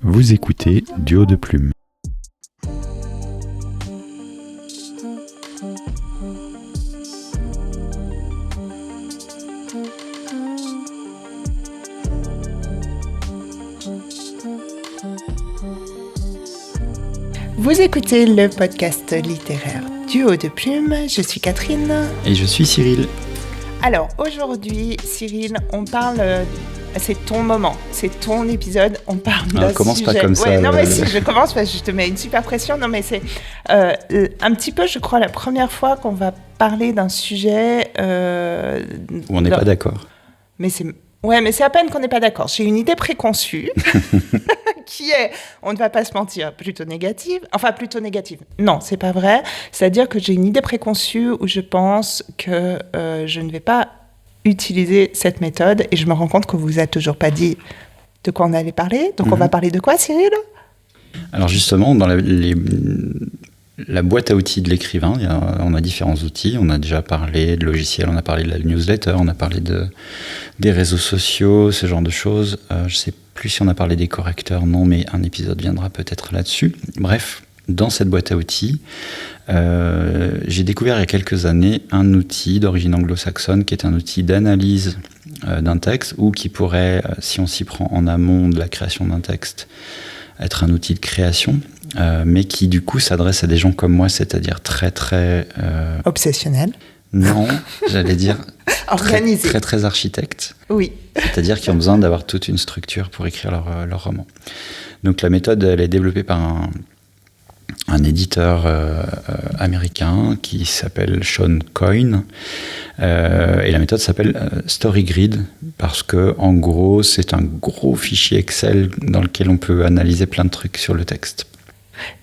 Vous écoutez Duo de Plume. Vous écoutez le podcast littéraire Duo de Plume, je suis Catherine. Et je suis Cyril. Alors aujourd'hui, Cyril, on parle... c'est ton moment, c'est ton épisode, on parle d'un sujet... Commence pas comme ça. Non mais si, je commence parce que je te mets une super pression. Non mais c'est un petit peu, je crois, la première fois qu'on va parler d'un sujet... Où on n'est pas d'accord. Mais c'est... Ouais, mais c'est à peine qu'on n'est pas d'accord. J'ai une idée préconçue qui est, on ne va pas se mentir, plutôt négative. Enfin, plutôt négative. Non, c'est pas vrai. C'est-à-dire que j'ai une idée préconçue où je pense que je ne vais pas utiliser cette méthode et je me rends compte que vous vous êtes toujours pas dit de quoi on allait parler. Donc, on va parler de quoi, Cyril ? Alors justement, dans la boîte à outils de l'écrivain, on a différents outils. On a déjà parlé de logiciels, on a parlé de la newsletter, on a parlé des réseaux sociaux, ce genre de choses. Je ne sais plus si on a parlé des correcteurs, non, mais un épisode viendra peut-être là-dessus. Bref, dans cette boîte à outils, j'ai découvert il y a quelques années un outil d'origine anglo-saxonne qui est un outil d'analyse d'un texte ou qui pourrait, si on s'y prend en amont de la création d'un texte, être un outil de création, mais qui du coup s'adresse à des gens comme moi, c'est-à-dire très... Obsessionnel. Non, j'allais dire organisé. Très architecte. Oui. C'est-à-dire qu'ils ont besoin d'avoir toute une structure pour écrire leur roman. Donc la méthode, elle est développée par un éditeur américain qui s'appelle Sean Coyne. Et la méthode s'appelle StoryGrid parce que, en gros, c'est un gros fichier Excel dans lequel on peut analyser plein de trucs sur le texte.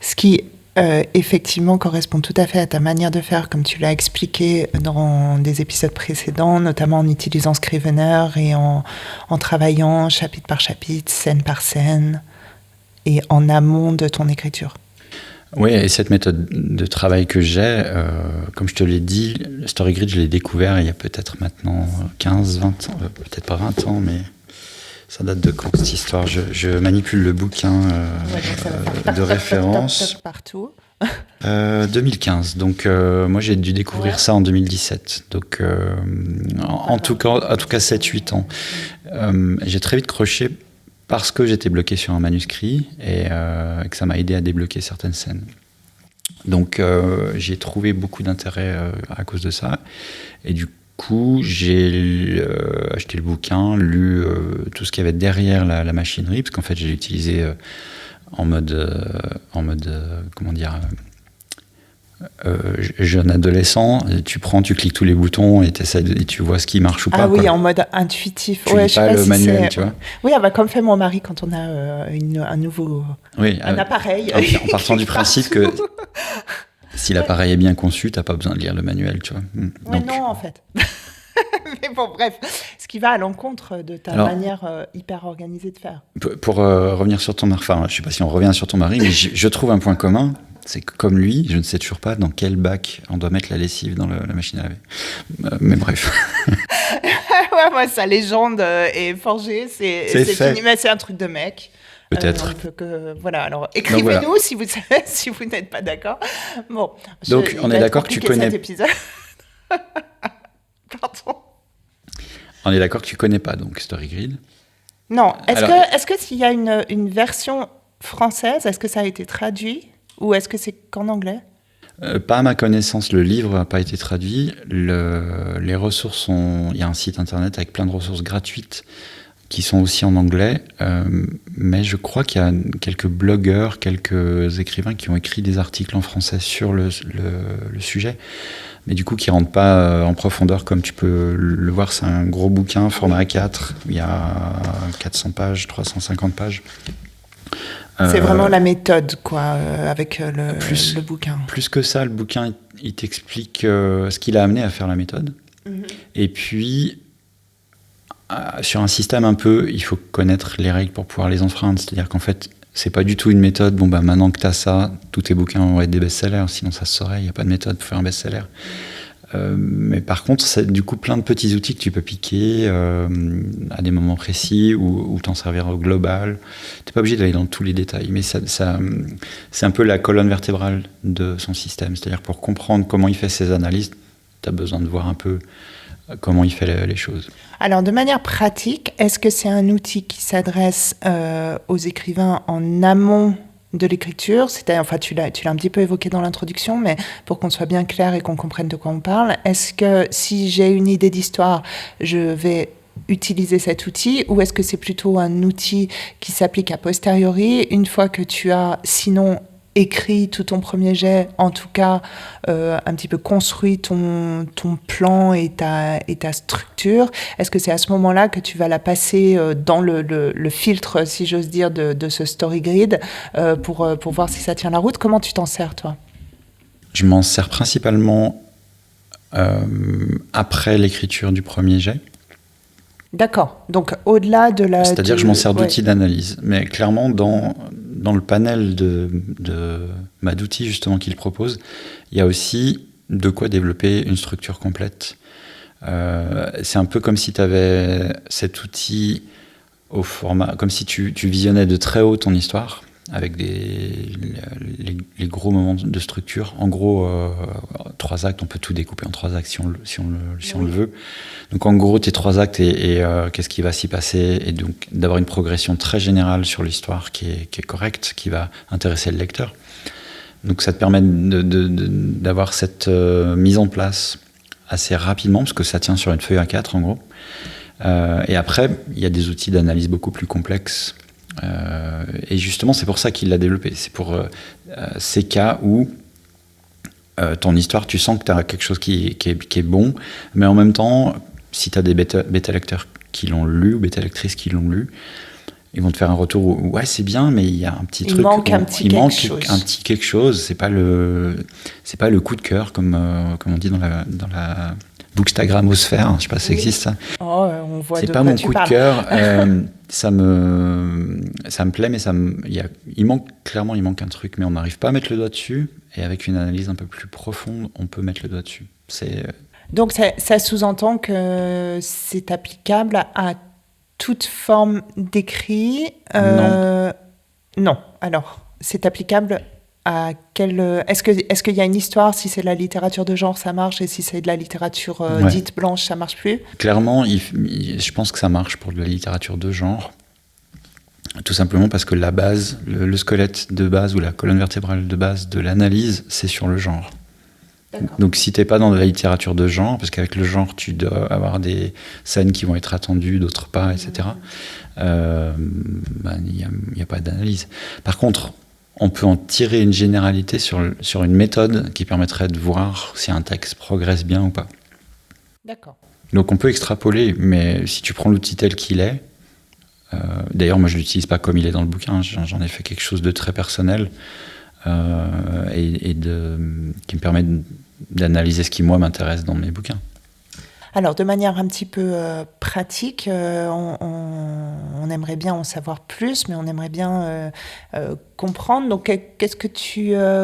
Ce qui effectivement correspond tout à fait à ta manière de faire, comme tu l'as expliqué dans des épisodes précédents, notamment en utilisant Scrivener et en travaillant chapitre par chapitre, scène par scène, et en amont de ton écriture. Oui, et cette méthode de travail que j'ai, comme je te l'ai dit, StoryGrid, je l'ai découvert il y a peut-être maintenant 15, 20 ans, peut-être pas 20 ans, mais ça date de quand cette histoire ? Je manipule le bouquin de référence. Partout. 2015, donc moi j'ai dû découvrir ça en 2017, donc en tout cas 7-8 ans. J'ai très vite croché parce que j'étais bloqué sur un manuscrit et que ça m'a aidé à débloquer certaines scènes. Donc j'ai trouvé beaucoup d'intérêt à cause de ça. Et du coup, j'ai acheté le bouquin, lu tout ce qu'il y avait derrière la machinerie, parce qu'en fait, je l'ai utilisé en mode comment dire, jeune adolescent. Tu cliques tous les boutons et tu vois ce qui marche ou pas. Ah oui, quoi. en mode intuitif. Tu lis pas le manuel, tu vois. Oui, comme fait mon mari quand on a un nouveau appareil. En partant du principe que si l'appareil est bien conçu, t'as pas besoin de lire le manuel, tu vois. Donc... non, en fait. Mais bon, bref, ce qui va à l'encontre de ta manière hyper organisée de faire. Pour revenir sur ton mari, enfin, je sais pas si on revient sur ton mari, mais je trouve un point commun, c'est que comme lui, je ne sais toujours pas dans quel bac on doit mettre la lessive dans la machine à laver. Mais bref. Ouais, moi, sa légende est forgée, c'est fini, mais c'est un truc de mec. Peut-être. Voilà, alors écrivez-nous si vous n'êtes pas d'accord. Bon. Donc, on est d'accord que tu connais. Cet épisode. Pardon. On est d'accord que tu connais pas donc StoryGrid. Non. Est-ce que s'il y a une version française, est-ce que ça a été traduit ou est-ce que c'est qu'en anglais ? Pas à ma connaissance, le livre n'a pas été traduit. Les ressources sont. Il y a un site internet avec plein de ressources gratuites qui sont aussi en anglais, mais je crois qu'il y a quelques blogueurs, quelques écrivains qui ont écrit des articles en français sur le sujet, mais du coup qui ne rentrent pas en profondeur comme tu peux le voir. C'est un gros bouquin, format A4, il y a 400 pages, 350 pages. C'est vraiment la méthode, quoi, avec le bouquin. Plus que ça, le bouquin, il t'explique ce qu'il a amené à faire la méthode. Mm-hmm. Et puis... sur un système un peu, il faut connaître les règles pour pouvoir les enfreindre. C'est-à-dire qu'en fait, c'est pas du tout une méthode. Bon, maintenant que tu as ça, tous tes bouquins vont être des best-sellers. Sinon, ça se saurait. Il n'y a pas de méthode pour faire un best-seller. Mais par contre, c'est du coup plein de petits outils que tu peux piquer à des moments précis ou t'en servir au global. T'es pas obligé d'aller dans tous les détails, mais c'est un peu la colonne vertébrale de son système. C'est-à-dire pour comprendre comment il fait ses analyses, t'as besoin de voir un peu comment il fait les choses. Alors, de manière pratique, est-ce que c'est un outil qui s'adresse aux écrivains en amont de l'écriture? Enfin, tu l'as un petit peu évoqué dans l'introduction, mais pour qu'on soit bien clair et qu'on comprenne de quoi on parle, est-ce que si j'ai une idée d'histoire, je vais utiliser cet outil, ou est-ce que c'est plutôt un outil qui s'applique a posteriori, une fois que tu as, sinon, écrit tout ton premier jet, en tout cas un petit peu construit ton plan et ta structure? Est-ce que c'est à ce moment-là que tu vas la passer dans le filtre, si j'ose dire, de ce story grid pour voir si ça tient la route? Comment tu t'en sers, toi? Je m'en sers principalement après l'écriture du premier jet. D'accord. Donc, au-delà de la... C'est-à-dire que je m'en sers d'outils d'analyse. Mais clairement, dans le panel d'outils justement qu'il propose, il y a aussi de quoi développer une structure complète. C'est un peu comme si tu avais cet outil au format... Comme si tu visionnais de très haut ton histoire, avec les gros moments de structure. En gros, 3 actes, on peut tout découper en 3 actes si on le veut. Donc en gros, tes 3 actes et qu'est-ce qui va s'y passer, et donc d'avoir une progression très générale sur l'histoire qui est correcte, qui va intéresser le lecteur. Donc ça te permet d'avoir cette mise en place assez rapidement, parce que ça tient sur une feuille A4 en gros. Et après, il y a des outils d'analyse beaucoup plus complexes. Et justement, c'est pour ça qu'il l'a développé. C'est pour ces cas où ton histoire, tu sens que tu as quelque chose qui est bon, mais en même temps, si tu as des bêta-lecteurs qui l'ont lu, ou bêta-lectrices qui l'ont lu, ils vont te faire un retour où ouais, c'est bien, mais il y a un petit truc. Il manque un petit quelque chose. C'est pas le coup de cœur, comme on dit dans la bookstagramosphère. Je sais pas si ça existe, ça. Oh, on voit c'est de pas quoi mon tu coup parles. de cœur. Ça me plaît, mais il manque un truc, mais on n'arrive pas à mettre le doigt dessus. Et avec une analyse un peu plus profonde, on peut mettre le doigt dessus. Donc ça sous-entend que c'est applicable à toute forme d'écrit. Non. Alors, c'est applicable à quel... Est-ce qu'il y a une histoire? Si c'est de la littérature de genre, ça marche, et si c'est de la littérature dite blanche, ça marche plus? Clairement, je pense que ça marche pour de la littérature de genre. Tout simplement parce que la base, le squelette de base ou la colonne vertébrale de base de l'analyse, c'est sur le genre. D'accord. Donc si t'es pas dans de la littérature de genre, parce qu'avec le genre, tu dois avoir des scènes qui vont être attendues, d'autres pas, etc., il n'y a pas d'analyse. Par contre, on peut en tirer une généralité sur une méthode qui permettrait de voir si un texte progresse bien ou pas. D'accord. Donc on peut extrapoler, mais si tu prends l'outil tel qu'il est, d'ailleurs moi je ne l'utilise pas comme il est dans le bouquin, j'en ai fait quelque chose de très personnel et qui me permet d'analyser ce qui moi m'intéresse dans mes bouquins. Alors, de manière un petit peu pratique, on aimerait bien en savoir plus, mais on aimerait bien comprendre. Donc,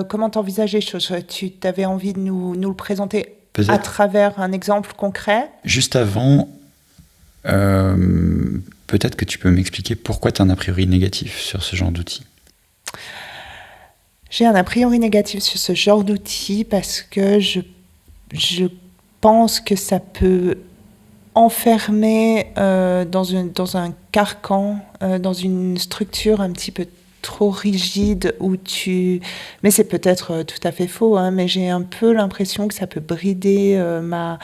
comment t'envisages les choses? Tu avais envie de nous le présenter peut-être à travers un exemple concret? Juste avant, peut-être que tu peux m'expliquer pourquoi tu as un a priori négatif sur ce genre d'outil. J'ai un a priori négatif sur ce genre d'outil parce que je pense que ça peut enfermer dans un carcan, dans une structure un petit peu trop rigide mais c'est peut-être tout à fait faux, hein, mais j'ai un peu l'impression que ça peut brider ma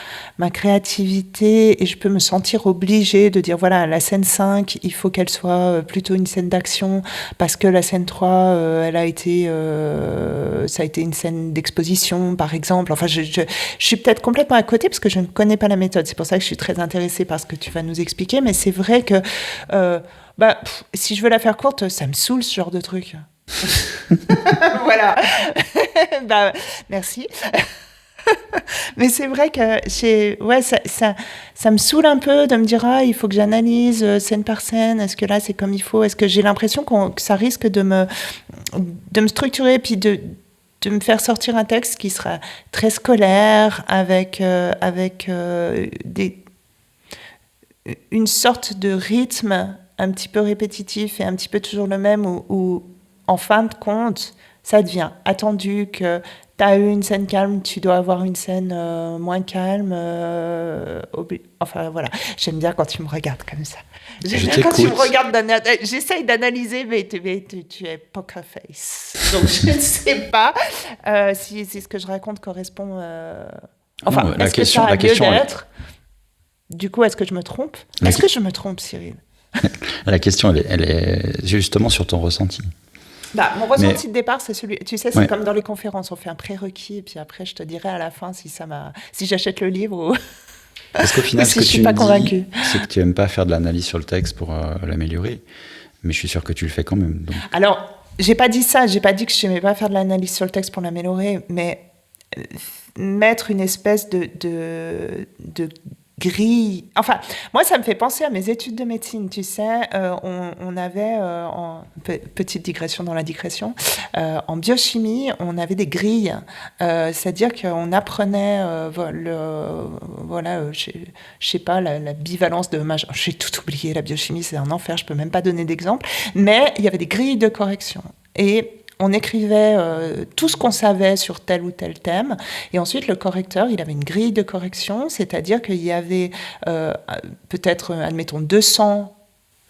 créativité, et je peux me sentir obligée de dire voilà, la scène 5, il faut qu'elle soit plutôt une scène d'action, parce que la scène 3, ça a été une scène d'exposition, par exemple. Enfin, je suis peut-être complètement à côté parce que je ne connais pas la méthode. C'est pour ça que je suis très intéressée par ce que tu vas nous expliquer, mais c'est vrai que si je veux la faire courte, ça me saoule ce genre de truc. Voilà. Merci. Mais c'est vrai que ça me saoule un peu de me dire il faut que j'analyse scène par scène. Est-ce que là c'est comme il faut? Est-ce que j'ai l'impression que ça risque de me structurer, puis de de me faire sortir un texte qui sera très scolaire, avec une sorte de rythme un petit peu répétitif et un petit peu toujours le même, où en fin de compte, ça devient attendu que tu as eu une scène calme, tu dois avoir une scène moins calme. Enfin voilà, j'aime bien quand tu me regardes comme ça. J'aime bien quand tu me regardes, j'essaye d'analyser, mais tu es poker face. Donc je ne sais pas si ce que je raconte correspond... Enfin, non, est-ce que ça a lieu d'être ? Du coup, est-ce que je me trompe ? Est-ce que je me trompe, Cyril ? La question, elle est justement sur ton ressenti. Mon ressenti de départ, c'est celui... Tu sais, c'est comme dans les conférences, on fait un prérequis, et puis après, je te dirai à la fin si j'achète le livre ou... Parce qu'au final, ce que tu me dis, c'est que tu n'aimes pas faire de l'analyse sur le texte pour l'améliorer, mais je suis sûr que tu le fais quand même. Donc. Alors, j'ai pas dit ça, j'ai pas dit que je n'aimais pas faire de l'analyse sur le texte pour l'améliorer, mais mettre une espèce de grille. Enfin, moi, ça me fait penser à mes études de médecine, tu sais. On avait, petite digression dans la digression, en biochimie, on avait des grilles. C'est-à-dire qu'on apprenait, je sais pas, la bivalence de... J'ai tout oublié, la biochimie, c'est un enfer, je peux même pas donner d'exemple. Mais il y avait des grilles de correction. Et on écrivait tout ce qu'on savait sur tel ou tel thème, et ensuite le correcteur, il avait une grille de correction, c'est-à-dire qu'il y avait peut-être, admettons, 200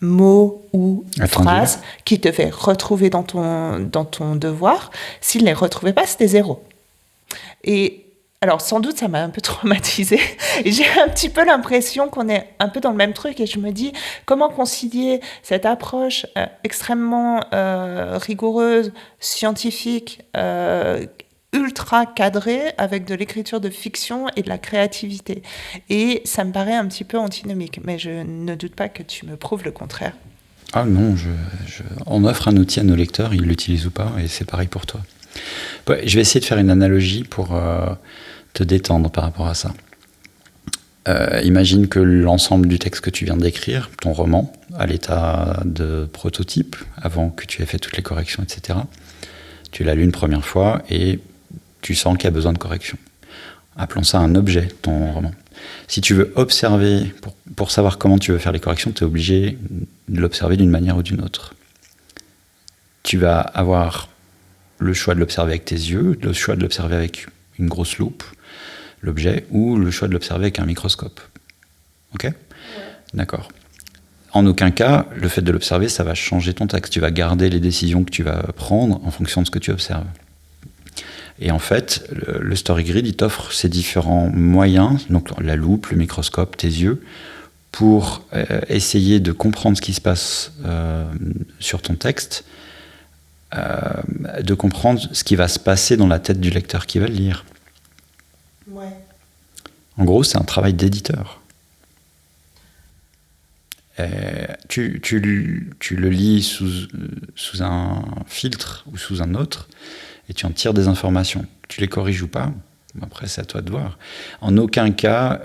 mots ou phrases qu'il devait retrouver dans ton devoir. S'il ne les retrouvait pas, c'était 0. Et alors, sans doute, ça m'a un peu traumatisée. Et j'ai un petit peu l'impression qu'on est un peu dans le même truc. Et je me dis, comment concilier cette approche extrêmement rigoureuse, scientifique, ultra cadrée, avec de l'écriture de fiction et de la créativité. Et ça me paraît un petit peu antinomique. Mais je ne doute pas que tu me prouves le contraire. Ah non, on offre un outil à nos lecteurs, ils l'utilisent ou pas, et c'est pareil pour toi. Je vais essayer de faire une analogie pour te détendre par rapport à ça. Imagine que l'ensemble du texte que tu viens d'écrire, ton roman, à l'état de prototype, avant que tu aies fait toutes les corrections, etc., tu l'as lu une première fois et tu sens qu'il y a besoin de correction. Appelons ça un objet, ton roman. Si tu veux observer, pour savoir comment tu veux faire les corrections, tu es obligé de l'observer d'une manière ou d'une autre. Tu vas avoir le choix de l'observer avec tes yeux, le choix de l'observer avec une grosse loupe, l'objet, ou le choix de l'observer avec un microscope. Ok ? Ouais. D'accord. En aucun cas, le fait de l'observer, ça va changer ton texte. Tu vas garder les décisions que tu vas prendre en fonction de ce que tu observes. Et en fait, le Story Grid, il t'offre ces différents moyens, donc la loupe, le microscope, tes yeux, pour essayer de comprendre ce qui se passe sur ton texte, de comprendre ce qui va se passer dans la tête du lecteur qui va le lire. Ouais. En gros, c'est un travail d'éditeur. Tu le lis sous un filtre ou sous un autre, et tu en tires des informations. Tu les corriges ou pas, après c'est à toi de voir. En aucun cas,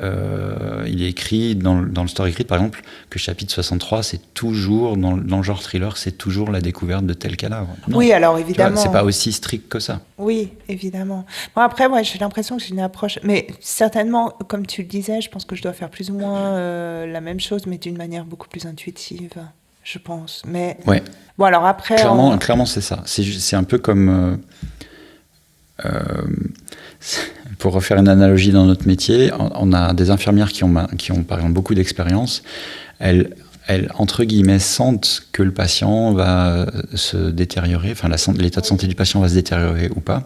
il est écrit dans le Story Grid, par exemple, que chapitre 63, c'est toujours, dans le genre thriller, c'est toujours la découverte de tel cadavre. Non. Oui, alors évidemment. Tu vois, c'est pas aussi strict que ça. Oui, évidemment. Bon, après, moi, j'ai l'impression que j'ai une approche... Mais certainement, comme tu le disais, je pense que je dois faire plus ou moins la même chose, mais d'une manière beaucoup plus intuitive, je pense. Mais... Ouais. Bon, alors après... Clairement, c'est ça. C'est un peu comme... pour refaire une analogie dans notre métier, on a des infirmières qui ont par exemple beaucoup d'expérience. Elles, entre guillemets, sentent que le patient va se détériorer, enfin l'état de santé du patient va se détériorer ou pas.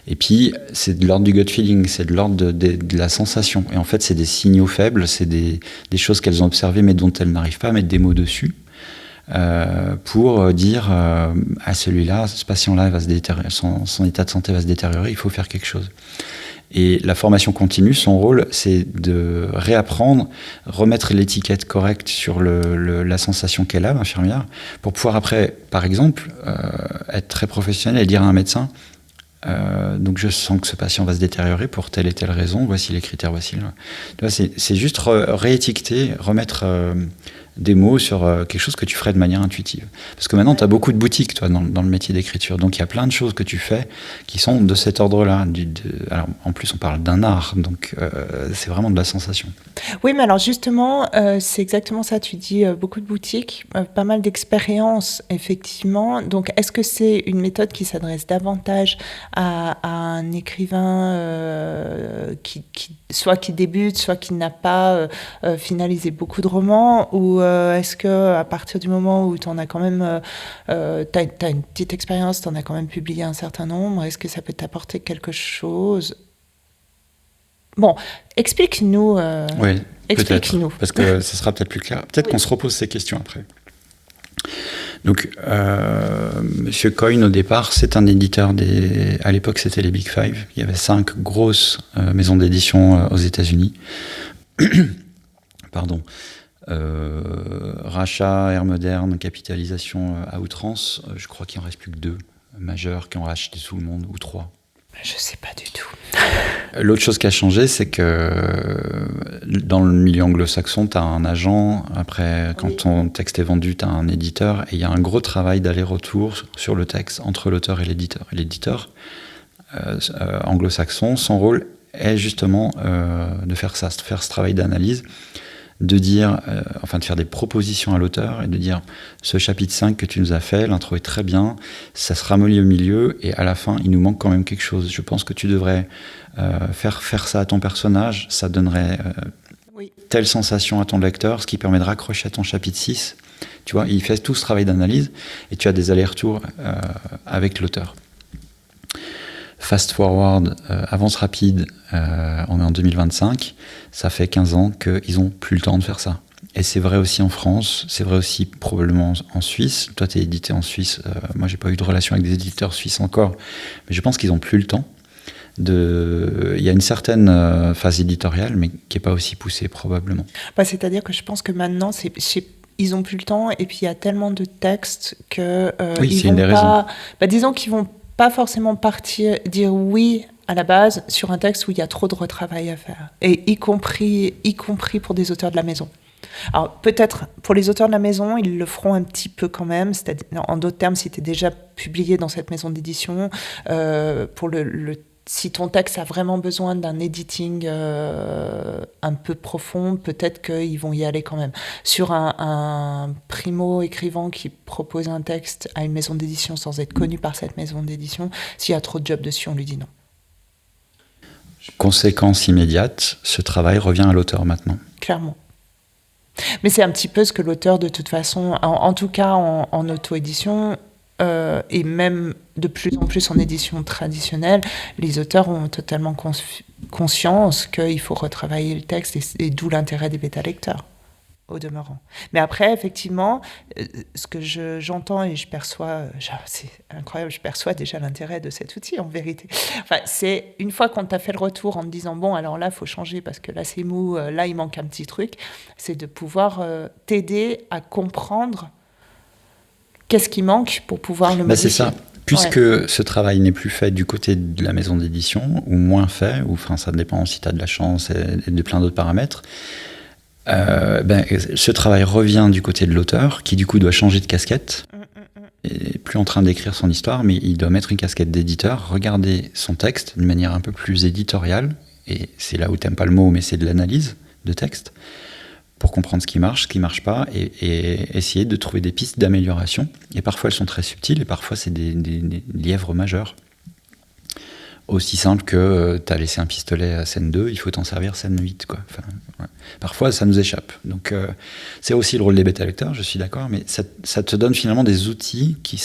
Et puis, c'est de l'ordre du gut feeling, c'est de l'ordre de la sensation. Et en fait, c'est des signaux faibles, c'est des choses qu'elles ont observées mais dont elles n'arrivent pas à mettre des mots dessus. Pour dire à celui-là, ce patient-là va se détériorer, son état de santé va se détériorer, il faut faire quelque chose. Et la formation continue, son rôle, c'est de réapprendre, remettre l'étiquette correcte sur la sensation qu'elle a, l'infirmière, pour pouvoir après, par exemple, être très professionnel et dire à un médecin, donc je sens que ce patient va se détériorer pour telle et telle raison, voici les critères, voici... Tu vois, c'est juste réétiqueter, remettre des mots sur quelque chose que tu ferais de manière intuitive. Parce que maintenant, tu as beaucoup de boutiques, toi, dans le métier d'écriture. Donc, il y a plein de choses que tu fais qui sont de cet ordre-là. Alors, en plus, on parle d'un art, donc c'est vraiment de la sensation. Oui, mais alors justement, c'est exactement ça. Tu dis beaucoup de boutiques, pas mal d'expériences, effectivement. Donc, est-ce que c'est une méthode qui s'adresse davantage à un écrivain soit qui débute, soit qui n'a pas finalisé beaucoup de romans, ou est-ce que à partir du moment où tu en as quand même, t'as une petite expérience, tu en as quand même publié un certain nombre, est-ce que ça peut t'apporter quelque chose? Bon, explique-nous. Oui, explique-nous. peut-être, parce que ça sera peut-être plus clair. Peut-être qu'on se repose ces questions après. Donc, Monsieur Coyne, au départ, c'est un éditeur à l'époque, c'était les Big Five. Il y avait 5 grosses maisons d'édition aux États-Unis. Pardon. Rachat, ère moderne, capitalisation à outrance. Je crois qu'il en reste plus que 2 majeurs qui ont racheté tout le monde, ou 3. Je sais pas du tout. L'autre chose qui a changé, c'est que dans le milieu anglo-saxon, tu as un agent, après, quand ton texte est vendu, tu as un éditeur, et il y a un gros travail d'aller-retour sur le texte entre l'auteur et l'éditeur. Et l'éditeur anglo-saxon, son rôle est justement de faire ça, de faire ce travail d'analyse, de dire, de faire des propositions à l'auteur et de dire ce chapitre 5 que tu nous as fait, l'intro est très bien, ça se ramollit au milieu et à la fin il nous manque quand même quelque chose. Je pense que tu devrais faire ça à ton personnage, ça donnerait telle sensation à ton lecteur, ce qui permet de raccrocher à ton chapitre 6. Tu vois, il fait tout ce travail d'analyse et tu as des allers-retours avec l'auteur. Fast forward, avance rapide, on est en 2025, ça fait 15 ans qu'ils n'ont plus le temps de faire ça. Et c'est vrai aussi en France, c'est vrai aussi probablement en Suisse. Toi, tu es édité en Suisse, moi, j'ai pas eu de relation avec des éditeurs suisses encore, mais je pense qu'ils n'ont plus le temps. Il y a une certaine phase éditoriale, mais qui n'est pas aussi poussée probablement. C'est-à-dire que je pense que maintenant, ils n'ont plus le temps, et puis il y a tellement de textes que c'est une des raisons. Disons qu'ils vont pas forcément dire oui à la base sur un texte où il y a trop de retravail à faire, et y compris pour des auteurs de la maison. Alors peut-être pour les auteurs de la maison, ils le feront un petit peu quand même, c'est-à-dire, en d'autres termes, si tu es déjà publié dans cette maison d'édition, pour si ton texte a vraiment besoin d'un editing un peu profond, peut-être qu'ils vont y aller quand même. Sur un primo-écrivain qui propose un texte à une maison d'édition sans être connu par cette maison d'édition, s'il y a trop de jobs dessus, on lui dit non. Conséquence immédiate, ce travail revient à l'auteur maintenant. Clairement. Mais c'est un petit peu ce que l'auteur, de toute façon, en tout cas en auto-édition, et même de plus en plus en édition traditionnelle, les auteurs ont totalement conscience qu'il faut retravailler le texte, et d'où l'intérêt des bêta-lecteurs, au demeurant. Mais après, effectivement, ce que j'entends et je perçois, c'est incroyable, je perçois déjà l'intérêt de cet outil, en vérité. Enfin, c'est une fois qu'on t'a fait le retour en te disant, bon, alors là, il faut changer parce que là, c'est mou, là, il manque un petit truc, c'est de pouvoir t'aider à comprendre qu'est-ce qui manque pour pouvoir le modifier. C'est ça. Puisque ce travail n'est plus fait du côté de la maison d'édition, ou moins fait, ou ça dépend si tu as de la chance et de plein d'autres paramètres, ce travail revient du côté de l'auteur, qui du coup doit changer de casquette, et plus en train d'écrire son histoire, mais il doit mettre une casquette d'éditeur, regarder son texte d'une manière un peu plus éditoriale, et c'est là où tu n'aimes pas le mot, mais c'est de l'analyse de texte, pour comprendre ce qui marche pas, et essayer de trouver des pistes d'amélioration. Et parfois elles sont très subtiles, et parfois c'est des lièvres majeurs. Aussi simple que tu as laissé un pistolet à scène 2, il faut t'en servir scène 8. Quoi. Parfois ça nous échappe. Donc c'est aussi le rôle des bêta-lecteurs, je suis d'accord, mais ça te donne finalement des outils qui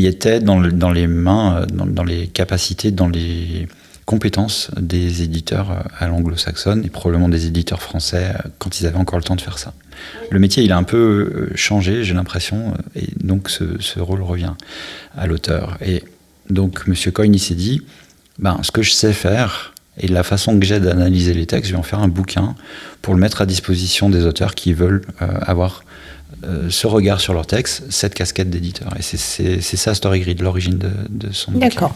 étaient dans les mains, dans les capacités, dans les compétences des éditeurs à l'anglo-saxonne, et probablement des éditeurs français quand ils avaient encore le temps de faire ça. Le métier, il a un peu changé, j'ai l'impression, et donc ce rôle revient à l'auteur. Et donc M. Coyne, il s'est dit, ce que je sais faire, et la façon que j'ai d'analyser les textes, je vais en faire un bouquin pour le mettre à disposition des auteurs qui veulent avoir ce regard sur leur texte, cette casquette d'éditeur. Et c'est ça, Story Grid, l'origine de son bouquin. D'accord.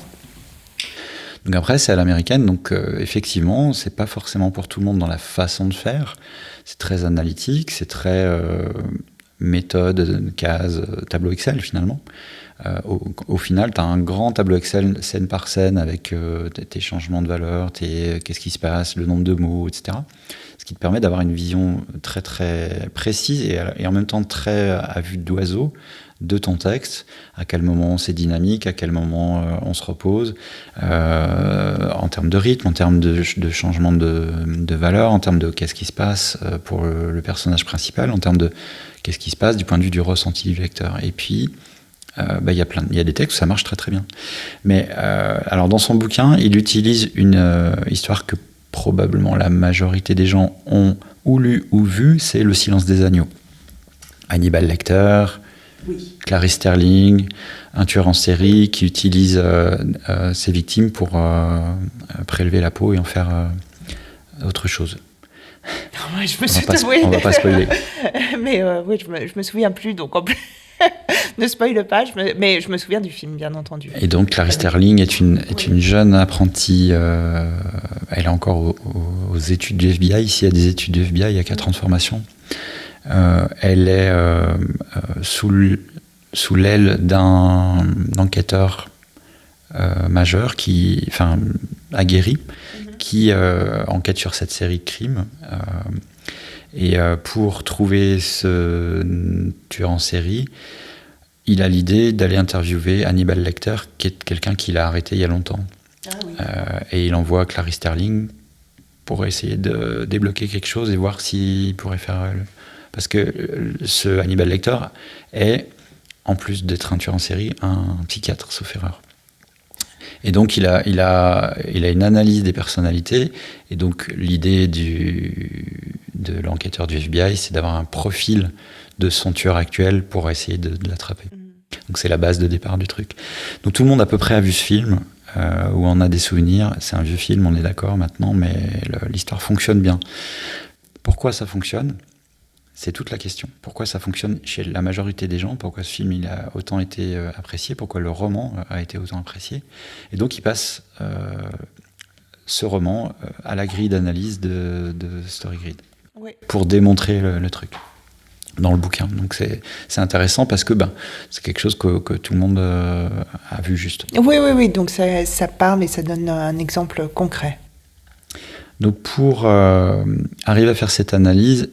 Donc après, c'est à l'américaine, donc effectivement, c'est pas forcément pour tout le monde dans la façon de faire. C'est très analytique, c'est très méthode, case, tableau Excel finalement. Au final, tu as un grand tableau Excel scène par scène avec tes changements de valeur, qu'est-ce qui se passe, le nombre de mots, etc. Ce qui te permet d'avoir une vision très très précise et en même temps très à vue d'oiseau de ton texte, à quel moment c'est dynamique, à quel moment on se repose, en termes de rythme, en termes de changement de valeur, en termes de qu'est-ce qui se passe pour le personnage principal, en termes de qu'est-ce qui se passe du point de vue du ressenti du lecteur. Et puis, il y a des textes où ça marche très très bien. Mais alors dans son bouquin, il utilise une histoire que probablement la majorité des gens ont ou lu ou vu, c'est Le silence des agneaux. Hannibal Lecter, oui. Clarice Sterling, un tueur en série qui utilise ses victimes pour prélever la peau et en faire autre chose. Non, je me suis on va pas spoiler. Mais oui, je me souviens plus, donc en plus... ne spoile pas, mais je me souviens du film, bien entendu. Et donc, Clarice Sterling est une jeune apprentie. Elle est encore aux études du FBI. Ici, il y a des études du FBI, il y a 4 ans de formation. Elle est sous l'aile d'un enquêteur majeur, aguerri, qui enquête sur cette série de crimes. Et pour trouver ce tueur en série, il a l'idée d'aller interviewer Hannibal Lecter, qui est quelqu'un qu'il a arrêté il y a longtemps. Ah, oui. Et il envoie Clarice Sterling pour essayer de débloquer quelque chose et voir s'il pourrait faire... Parce que ce Hannibal Lecter est, en plus d'être un tueur en série, un psychiatre, sauf erreur. Et donc, il a une analyse des personnalités. Et donc, l'idée de l'enquêteur du FBI, c'est d'avoir un profil de son tueur actuel pour essayer de l'attraper. Donc, c'est la base de départ du truc. Donc, tout le monde à peu près a vu ce film, où on a des souvenirs. C'est un vieux film, on est d'accord maintenant, mais l'histoire fonctionne bien. Pourquoi ça fonctionne ? C'est toute la question. Pourquoi ça fonctionne chez la majorité des gens ? Pourquoi ce film il a autant été apprécié ? Pourquoi le roman a été autant apprécié ? Et donc il passe ce roman à la grille d'analyse de StoryGrid, oui, pour démontrer le truc dans le bouquin. Donc c'est intéressant parce que c'est quelque chose que tout le monde a vu juste. Oui. Donc ça parle et ça donne un exemple concret. Donc pour arriver à faire cette analyse,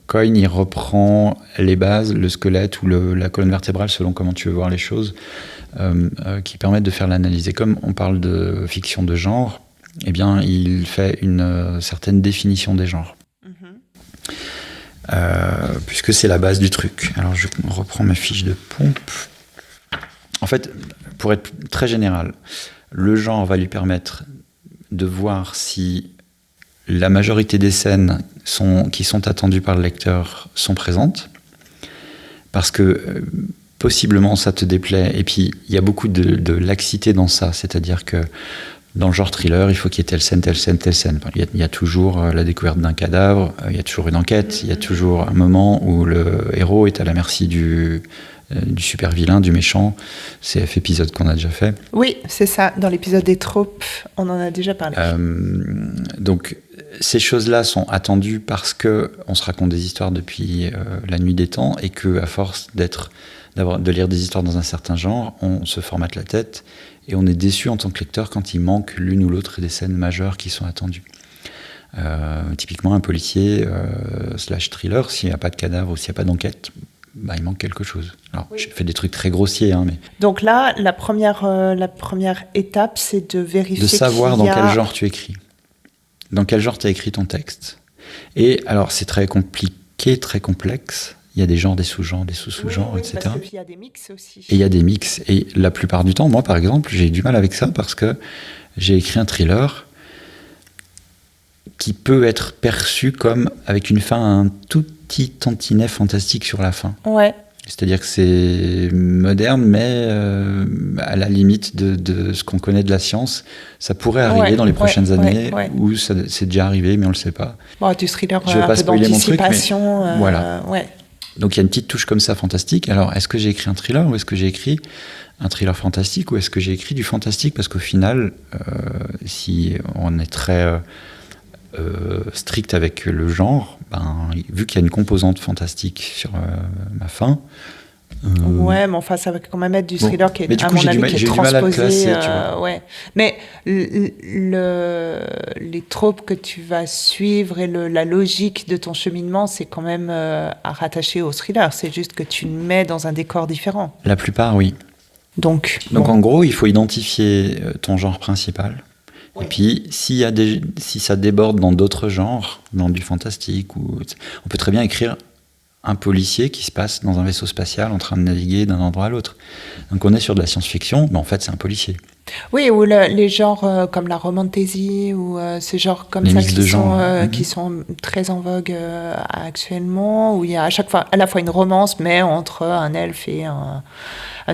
Coyne, il reprend les bases, le squelette ou la colonne vertébrale, selon comment tu veux voir les choses, qui permettent de faire l'analyse. Et comme on parle de fiction de genre, eh bien, il fait une certaine définition des genres. Puisque c'est la base du truc. Alors, je reprends ma fiche de pompe. En fait, pour être très général, le genre va lui permettre de voir si la majorité des scènes qui sont attendues par le lecteur sont présentes, parce que possiblement ça te déplaît, et puis il y a beaucoup de laxité dans ça, c'est-à-dire que dans le genre thriller, il faut qu'il y ait telle scène, telle scène, telle scène. Il y a toujours la découverte d'un cadavre, il y a toujours une enquête, il y a toujours un moment où le héros est à la merci du super vilain, du méchant. CF épisode qu'on a déjà fait. Oui, c'est ça. Dans l'épisode des tropes, on en a déjà parlé. Donc, ces choses-là sont attendues parce qu'on se raconte des histoires depuis la nuit des temps et qu'à force de lire des histoires dans un certain genre, on se formate la tête et on est déçu en tant que lecteur quand il manque l'une ou l'autre des scènes majeures qui sont attendues. Typiquement, un policier / thriller, s'il n'y a pas de cadavre ou s'il n'y a pas d'enquête, il manque quelque chose. Alors, oui. J'ai fait des trucs très grossiers. Mais... Donc là, la première étape, c'est de vérifier de savoir dans quel genre tu écris. Dans quel genre tu as écrit ton texte. Et alors, c'est très compliqué, très complexe. Il y a des genres, des sous-genres, des sous-sous-genres, etc. Parce qu'il y a des mix aussi. Et il y a des mix. Et la plupart du temps, moi, par exemple, j'ai du mal avec ça parce que j'ai écrit un thriller qui peut être perçu comme avec une fin un tout petit tantinet fantastique sur la fin. Ouais. C'est-à-dire que c'est moderne, mais à la limite de ce qu'on connaît de la science. Ça pourrait arriver dans les prochaines années, où c'est déjà arrivé, mais on ne le sait pas. Bon, du thriller je vais pas un peu spoiler mon truc, mais voilà. Donc il y a une petite touche comme ça fantastique. Alors est-ce que j'ai écrit un thriller ou est-ce que j'ai écrit un thriller fantastique ou est-ce que j'ai écrit du fantastique? Parce qu'au final, si on est très strict avec le genre, vu qu'il y a une composante fantastique sur ma fin... Ouais, mais enfin, ça va quand même être du thriller qui est, à mon avis, qui est transposé. Classer, ouais. Mais les tropes que tu vas suivre et la logique de ton cheminement, c'est quand même à rattacher au thriller. C'est juste que tu le mets dans un décor différent. La plupart, oui. Donc en gros, il faut identifier ton genre principal. Oui. Et puis, si ça déborde dans d'autres genres, dans du fantastique, on peut très bien écrire un policier qui se passe dans un vaisseau spatial en train de naviguer d'un endroit à l'autre. Donc on est sur de la science-fiction, mais en fait c'est un policier. Oui, ou les genres comme la romantasy, ou ces genres comme les ça qui sont très en vogue actuellement, où il y a à la fois une romance, mais entre un elfe et un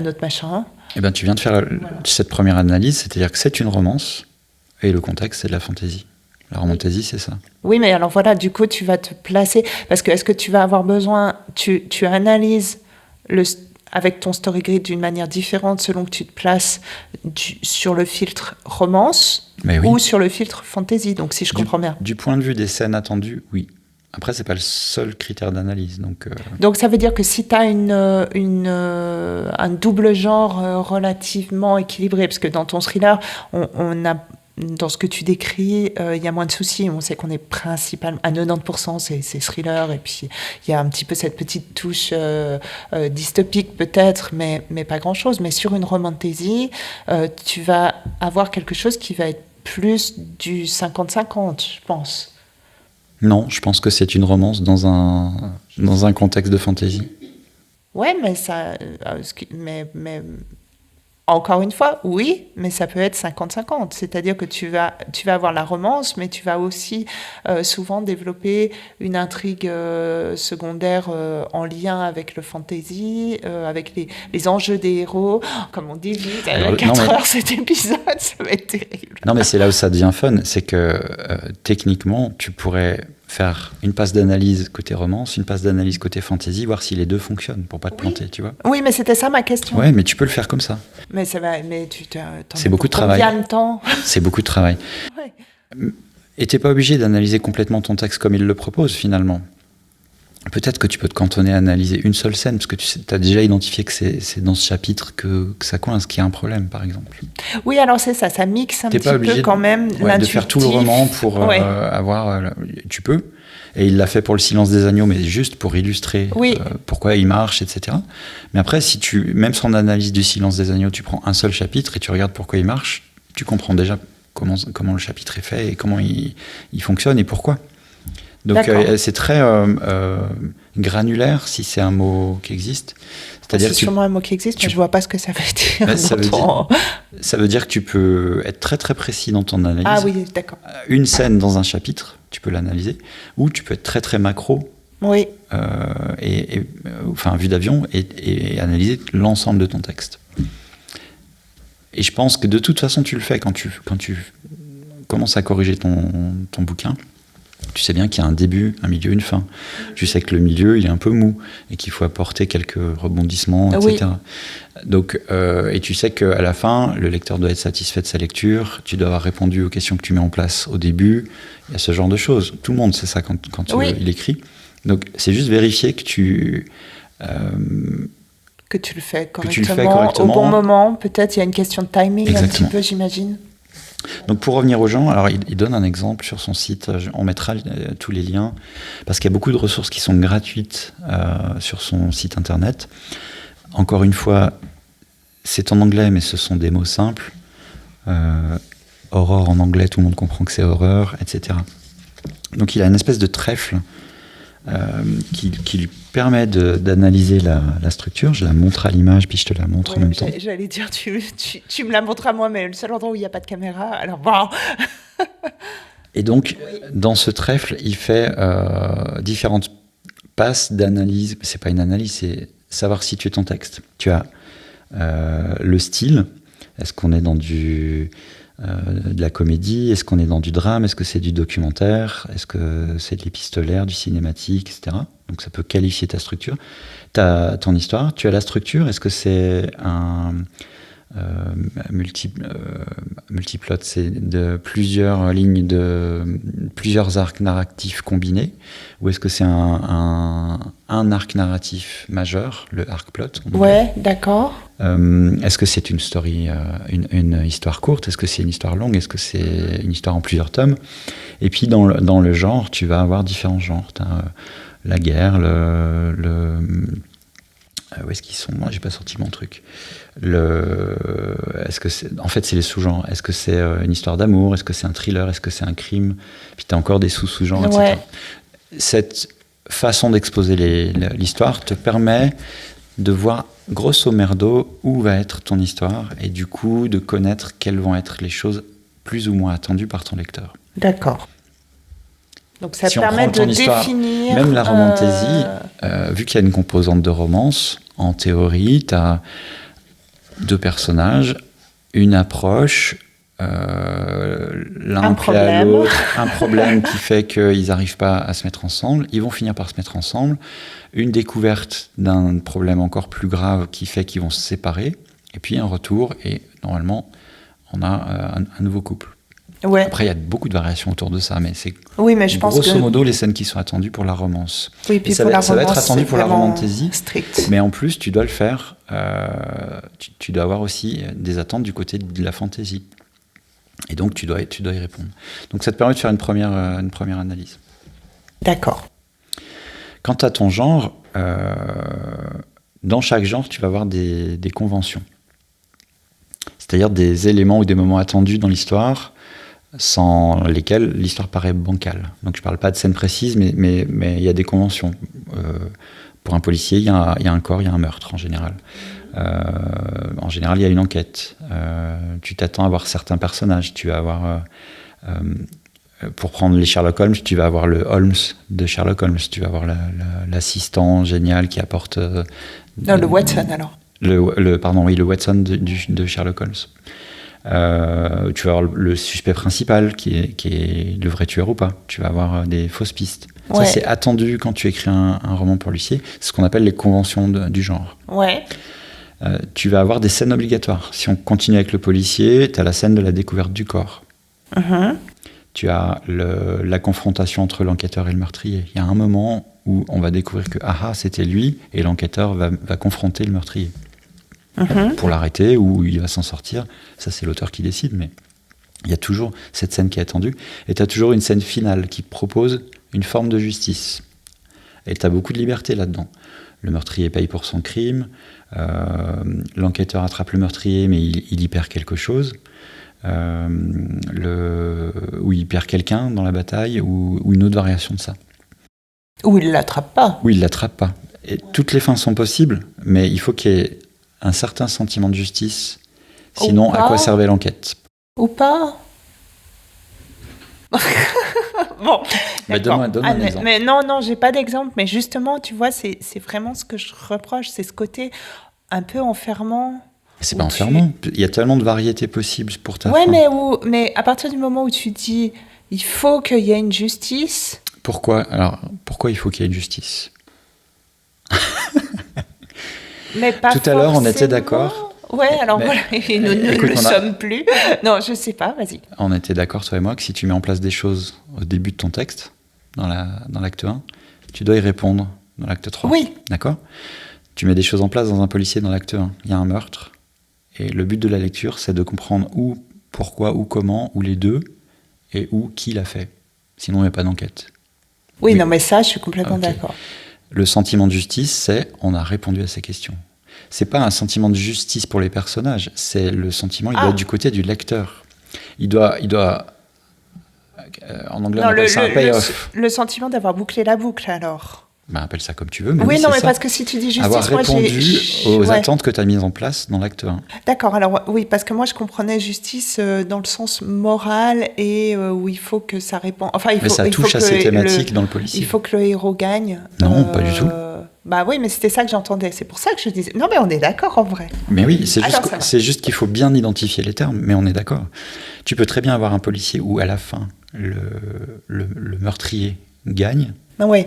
autre machin. Eh bien tu viens de faire cette première analyse, c'est-à-dire que c'est une romance, et le contexte c'est de la fantasy. La romantasy, c'est ça. Oui, mais alors voilà, du coup, tu vas te placer. Parce que est-ce que tu vas avoir besoin. Tu analyses avec ton story grid d'une manière différente selon que tu te places sur le filtre romance ou sur le filtre fantasy. Donc, si je comprends bien. Du point de vue des scènes attendues, oui. Après, c'est pas le seul critère d'analyse. Donc, ça veut dire que si tu as un double genre relativement équilibré, parce que dans ton thriller, on a. Dans ce que tu décris, il y a moins de soucis. On sait qu'on est principalement à 90%, c'est thriller. Et puis, il y a un petit peu cette petite touche dystopique peut-être, mais pas grand-chose. Mais sur une romantasy, tu vas avoir quelque chose qui va être plus du 50-50, je pense. Non, je pense que c'est une romance dans un contexte de fantasy. Ouais, mais ça... Encore une fois, oui, mais ça peut être 50-50. C'est-à-dire que tu vas avoir la romance, mais tu vas aussi souvent développer une intrigue secondaire en lien avec le fantasy, avec les enjeux des héros. Comme on dit vite, 4 heures cet épisode, ça va être terrible. Non, mais c'est là où ça devient fun, c'est que techniquement, tu pourrais faire une passe d'analyse côté romance, une passe d'analyse côté fantasy, voir si les deux fonctionnent pour pas te planter, tu vois. Oui, mais c'était ça ma question. Ouais, mais tu peux le faire comme ça. Mais ça va, mais c'est beaucoup de travail. Combien de temps ? C'est beaucoup de travail. Ouais. Et t'es pas obligé d'analyser complètement ton texte comme il le propose finalement. Peut-être que tu peux te cantonner à analyser une seule scène, parce que tu as déjà identifié que c'est dans ce chapitre que ça coince, qu'il y a un problème, par exemple. Oui, alors c'est ça mixe un petit peu quand même l'intuitif. De faire tout le roman pour avoir... tu peux, et il l'a fait pour Le Silence des agneaux, mais juste pour illustrer pourquoi il marche, etc. Mais après, si même sans analyse du Silence des agneaux, tu prends un seul chapitre et tu regardes pourquoi il marche, tu comprends déjà comment le chapitre est fait et comment il fonctionne et pourquoi. Donc c'est très granulaire, si c'est un mot qui existe. C'est sûrement un mot qui existe, mais je ne vois pas ce que ça veut dire. Ça veut dire que tu peux être très très précis dans ton analyse. Ah oui, d'accord. Une scène dans un chapitre, tu peux l'analyser, ou tu peux être très très macro, enfin vue d'avion, et analyser l'ensemble de ton texte. Et je pense que de toute façon tu le fais quand tu commences à corriger ton bouquin. Tu sais bien qu'il y a un début, un milieu, une fin. Tu sais que le milieu, il est un peu mou et qu'il faut apporter quelques rebondissements, etc. Donc, et tu sais qu'à la fin, le lecteur doit être satisfait de sa lecture, tu dois avoir répondu aux questions que tu mets en place au début. Il y a ce genre de choses. Tout le monde sait ça quand il écrit. Donc, c'est juste vérifier que tu le fais correctement, au bon moment. Peut-être il y a une question de timing. Exactement. Un petit peu, j'imagine. Donc pour revenir aux gens, alors il donne un exemple sur son site, on mettra tous les liens, parce qu'il y a beaucoup de ressources qui sont gratuites sur son site internet. Encore une fois, c'est en anglais, mais ce sont des mots simples. Horreur en anglais, tout le monde comprend que c'est horreur, etc. Donc il a une espèce de trèfle qui lui permet d'analyser la structure. Je la montre à l'image, puis je te la montre en même temps. J'allais dire, tu me la montres à moi, mais le seul endroit où il n'y a pas de caméra, alors bon. Et donc, dans ce trèfle, il fait différentes passes d'analyse. C'est pas une analyse, c'est savoir situer ton texte. Tu as le style. Est-ce qu'on est dans du de la comédie? Est-ce qu'on est dans du drame? Est-ce que c'est du documentaire? Est-ce que c'est de l'épistolaire, du cinématique, etc. Donc ça peut qualifier ta structure. Tu as ton histoire, tu as la structure. Est-ce que c'est un multiplot, c'est de plusieurs lignes, de plusieurs arcs narratifs combinés, ou est-ce que c'est un arc narratif majeur, le arc plot? Ouais, d'accord. Est-ce que c'est une story, une histoire courte? Est-ce que c'est une histoire longue? Est-ce que c'est une histoire en plusieurs tomes? Et puis dans le genre, tu vas avoir différents genres. T'as, la guerre, où est-ce qu'ils sont? Moi, j'ai pas sorti mon truc. Est-ce que c'est... En fait, c'est les sous-genres. Est-ce que c'est une histoire d'amour? Est-ce que c'est un thriller? Est-ce que c'est un crime? Puis tu as encore des sous-genres, etc. Ouais. Cette façon d'exposer l'histoire te permet de voir grosso merdo où va être ton histoire et du coup de connaître quelles vont être les choses plus ou moins attendues par ton lecteur. D'accord. Donc ça Si on permet prend ton de histoire, définir... même la romantaisie, vu qu'il y a une composante de romance, en théorie, tu as deux personnages, une approche, l'un plaît à l'autre, un problème qui fait qu'ils n'arrivent pas à se mettre ensemble, ils vont finir par se mettre ensemble, une découverte d'un problème encore plus grave qui fait qu'ils vont se séparer, et puis un retour, et normalement, on a un nouveau couple. Ouais. Après, il y a beaucoup de variations autour de ça, mais c'est je pense grosso modo les scènes qui sont attendues pour la romance. Oui, puis ça pour va la romance, être attendu pour la romantaisie, strict. mais en plus, tu dois le faire. Tu dois avoir aussi des attentes du côté de la fantaisie. Et donc, tu dois y répondre. Donc, ça te permet de faire une première analyse. D'accord. Quant à ton genre, dans chaque genre, tu vas avoir des conventions. C'est-à-dire des éléments ou des moments attendus dans l'histoire sans lesquels l'histoire paraît bancale. Donc je ne parle pas de scènes précises, mais il y a des conventions. Pour un policier, il y a un corps, il y a un meurtre en général. En général, il y a une enquête. Tu t'attends à voir certains personnages. Tu vas avoir, pour prendre les Sherlock Holmes, tu vas avoir le Holmes de Sherlock Holmes. Tu vas avoir l'assistant génial qui apporte... le Watson alors. Le Watson de Sherlock Holmes. Tu vas avoir le suspect principal qui est le vrai tueur ou pas. Tu vas avoir des fausses pistes. Ouais. Ça, c'est attendu quand tu écris un roman policier. C'est ce qu'on appelle les conventions du genre. Ouais. Tu vas avoir des scènes obligatoires. Si on continue avec le policier, tu as la scène de la découverte du corps. Tu as la confrontation entre l'enquêteur et le meurtrier. Il y a un moment où on va découvrir que c'était lui, et l'enquêteur va confronter le meurtrier. Pour l'arrêter, ou il va s'en sortir. Ça, c'est l'auteur qui décide, mais il y a toujours cette scène qui est attendue. Et tu as toujours une scène finale qui propose une forme de justice. Et tu as beaucoup de liberté là-dedans. Le meurtrier paye pour son crime, l'enquêteur attrape le meurtrier, mais il y perd quelque chose. Ou il perd quelqu'un dans la bataille, ou une autre variation de ça. Ou il ne l'attrape pas. Ou il ne l'attrape pas. Et toutes les fins sont possibles, mais il faut qu'il y ait un certain sentiment de justice. Sinon, à quoi servait l'enquête? Ou pas. Bon, donne-moi un exemple. Mais non, j'ai pas d'exemple. Mais justement, tu vois, c'est vraiment ce que je reproche, c'est ce côté un peu enfermant. C'est pas enfermant. Il y a tellement de variétés possibles pour ta fin. Mais à partir du moment où tu dis, il faut qu'il y ait une justice. Pourquoi il faut qu'il y ait une justice? Mais pas Tout à l'heure, on était d'accord. Ouais, alors voilà, et nous ne le sommes plus. Non, je sais pas, vas-y. On était d'accord, toi et moi, que si tu mets en place des choses au début de ton texte, dans l'acte 1, tu dois y répondre dans l'acte 3. Oui. D'accord? Tu mets des choses en place dans un policier dans l'acte 1. Il y a un meurtre. Et le but de la lecture, c'est de comprendre où, pourquoi, ou comment, ou les deux, et où, qui l'a fait. Sinon, il n'y a pas d'enquête. Oui, non, mais ça, je suis complètement d'accord. Le sentiment de justice, c'est on a répondu à ces questions. C'est pas un sentiment de justice pour les personnages, c'est le sentiment, il doit être du côté du lecteur. Il doit en anglais, on appelle ça un payoff. Le sentiment d'avoir bouclé la boucle, alors. Appelle ça comme tu veux. Mais oui, non, mais parce que si tu dis justice, avoir répondu aux attentes que tu as mises en place dans l'acte 1. D'accord, alors oui, parce que moi je comprenais justice dans le sens moral et où il faut que ça réponde. Enfin, mais ça touche à ces thématiques dans le policier. Il faut que le héros gagne. Non, pas du tout. Bah oui, mais c'était ça que j'entendais. C'est pour ça que je disais... Non, mais on est d'accord en vrai. Mais oui, Alors, ça va. c'est juste qu'il faut bien identifier les termes, mais on est d'accord. Tu peux très bien avoir un policier où, à la fin, le meurtrier gagne. Oui.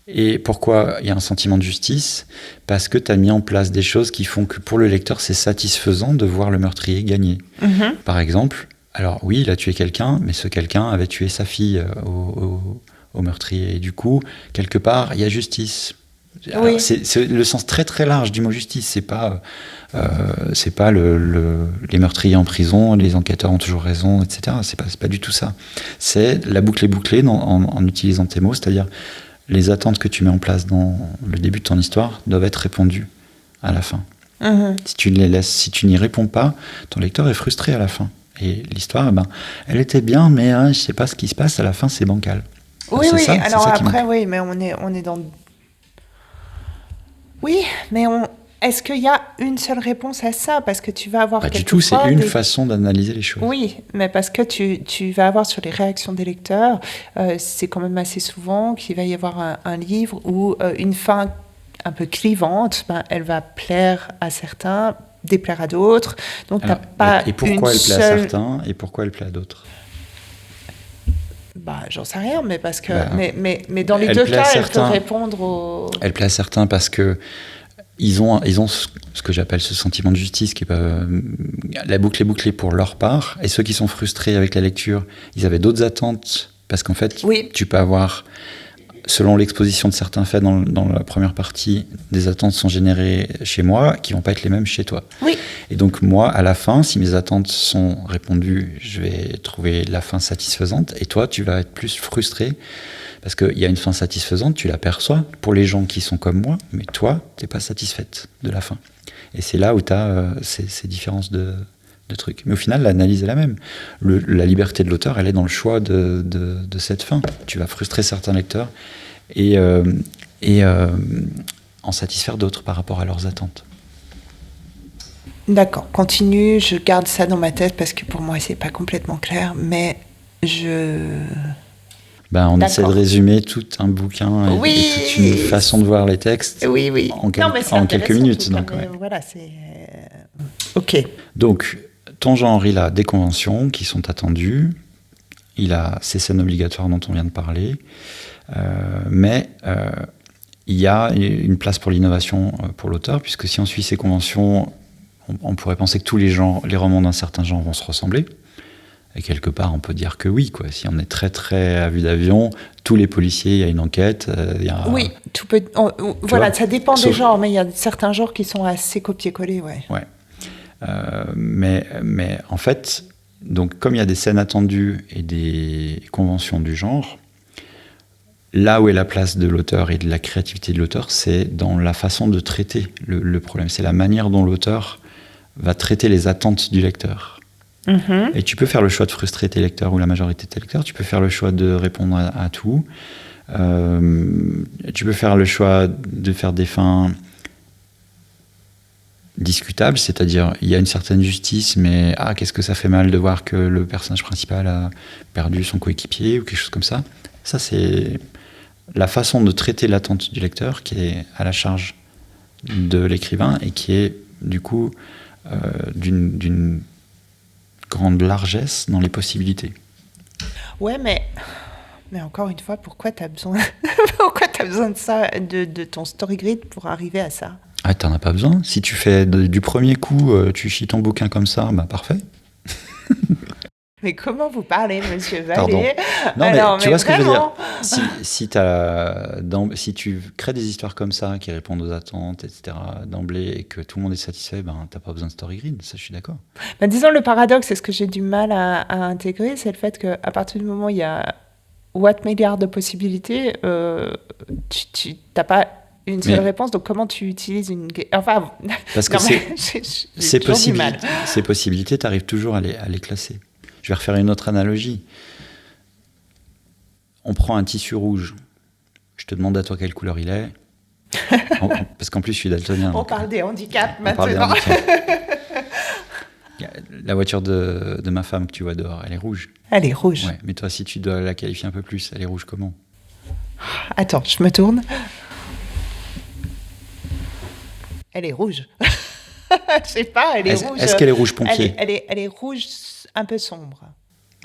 Et pourquoi il y a un sentiment de justice? Parce que tu as mis en place des choses qui font que pour le lecteur, c'est satisfaisant de voir le meurtrier gagner. Mhm. Par exemple, alors oui, il a tué quelqu'un, mais ce quelqu'un avait tué sa fille au meurtrier. Et du coup, quelque part, il y a justice. Alors, Oui. c'est le sens très très large du mot justice. C'est pas les meurtriers en prison, les enquêteurs ont toujours raison, etc. C'est pas du tout ça. C'est la boucle est bouclée en utilisant tes mots, c'est-à-dire les attentes que tu mets en place dans le début de ton histoire doivent être répondues à la fin. Mhm. Si tu les laisses, si tu n'y réponds pas, ton lecteur est frustré à la fin. Et l'histoire, elle était bien, mais je sais pas ce qui se passe à la fin, c'est bancal. Oui, C'est oui. ça, Alors c'est ça qui après, manque. oui, mais on est dans... Oui, mais est-ce qu'il y a une seule réponse à ça? Parce que tu vas avoir Pas du tout, c'est quelquefois une des... façon d'analyser les choses. Oui, mais parce que tu vas avoir sur les réactions des lecteurs, c'est quand même assez souvent qu'il va y avoir un livre où une fin un peu clivante, elle va plaire à certains, déplaire à d'autres. Donc, tu n'as Alors, pas et pourquoi une elle plaît à seule... certains et pourquoi elle plaît à d'autres? J'en sais rien, mais parce que... Bah, mais dans les elle deux plaît à cas, elle peut certains. répondre au... Elle plaît à certains parce que ils ont ce que j'appelle ce sentiment de justice qui est pas la boucle est bouclée pour leur part, et ceux qui sont frustrés avec la lecture, ils avaient d'autres attentes parce qu'en fait, Oui. tu peux avoir, selon l'exposition de certains faits dans la première partie, des attentes sont générées chez moi qui vont pas être les mêmes chez toi. Oui. Et donc moi, à la fin, si mes attentes sont répondues, je vais trouver la fin satisfaisante, et toi, tu vas être plus frustré. Parce qu'il y a une fin satisfaisante, tu l'aperçois pour les gens qui sont comme moi, mais toi, tu n'es pas satisfaite de la fin. Et c'est là où tu as ces différences de trucs. Mais au final, l'analyse est la même. La liberté de l'auteur, elle est dans le choix de cette fin. Tu vas frustrer certains lecteurs et en satisfaire d'autres par rapport à leurs attentes. D'accord, continue, je garde ça dans ma tête parce que pour moi, c'est pas complètement clair, mais on D'accord. essaie de résumer tout un bouquin Oui. et toute une façon de voir les textes Oui. en Mais c'est quelques intéressant, minutes. en tout cas, Donc, mais ouais. voilà, c'est... Ok. Donc, ton genre, il a des conventions qui sont attendues, il a ces scènes obligatoires dont on vient de parler, mais il y a une place pour l'innovation pour l'auteur, puisque si on suit ces conventions, on pourrait penser que tous les romans d'un certain genre vont se ressembler. Et quelque part, on peut dire que oui, quoi. Si on est très très à vue d'avion, tous les policiers, il y a une enquête. Oui, tout peut. Voilà, vois, ça dépend des sauf- genres, mais il y a certains genres qui sont assez copier-coller, ouais. Ouais. Mais en fait, donc comme il y a des scènes attendues et des conventions du genre, là où est la place de l'auteur et de la créativité de l'auteur, c'est dans la façon de traiter le problème. C'est la manière dont l'auteur va traiter les attentes du lecteur. Mm-hmm. Et tu peux faire le choix de frustrer tes lecteurs ou la majorité de tes lecteurs, tu peux faire le choix de répondre à tout, tu peux faire le choix de faire des fins discutables, c'est-à-dire il y a une certaine justice, mais qu'est-ce que ça fait mal de voir que le personnage principal a perdu son coéquipier ou quelque chose comme ça. Ça, c'est la façon de traiter l'attente du lecteur qui est à la charge de l'écrivain et qui est du coup d'une grande largesse dans les possibilités. Ouais, mais encore une fois, pourquoi t'as besoin, de ça, de ton story grid pour arriver à ça? T'en as pas besoin. Si tu fais du premier coup, tu chies ton bouquin comme ça, parfait. Mais comment vous parlez, monsieur Pardon. Vallée? Non, Alors, mais tu vois ce que je veux dire. Vraiment. Si tu crées des histoires comme ça, qui répondent aux attentes, etc., d'emblée, et que tout le monde est satisfait, t'as pas besoin de story grid, ça je suis d'accord. Disons, le paradoxe, c'est ce que j'ai du mal à intégrer, c'est le fait qu'à partir du moment où il y a what milliards de possibilités, tu n'as pas une seule réponse, donc comment tu utilises une... Enfin, parce que ces possibilités, tu arrives toujours à les classer. Je vais refaire une autre analogie. On prend un tissu rouge. Je te demande à toi quelle couleur il est. Parce qu'en plus, je suis daltonien. On parle des handicaps on maintenant. Parle des La voiture de ma femme que tu vois dehors, elle est rouge. Elle est rouge. Ouais, mais toi, si tu dois la qualifier un peu plus, elle est rouge comment? Attends, je me tourne. Elle est rouge. Je sais pas, elle est rouge. Est-ce qu'elle est rouge pompier? Elle est rouge un peu sombre.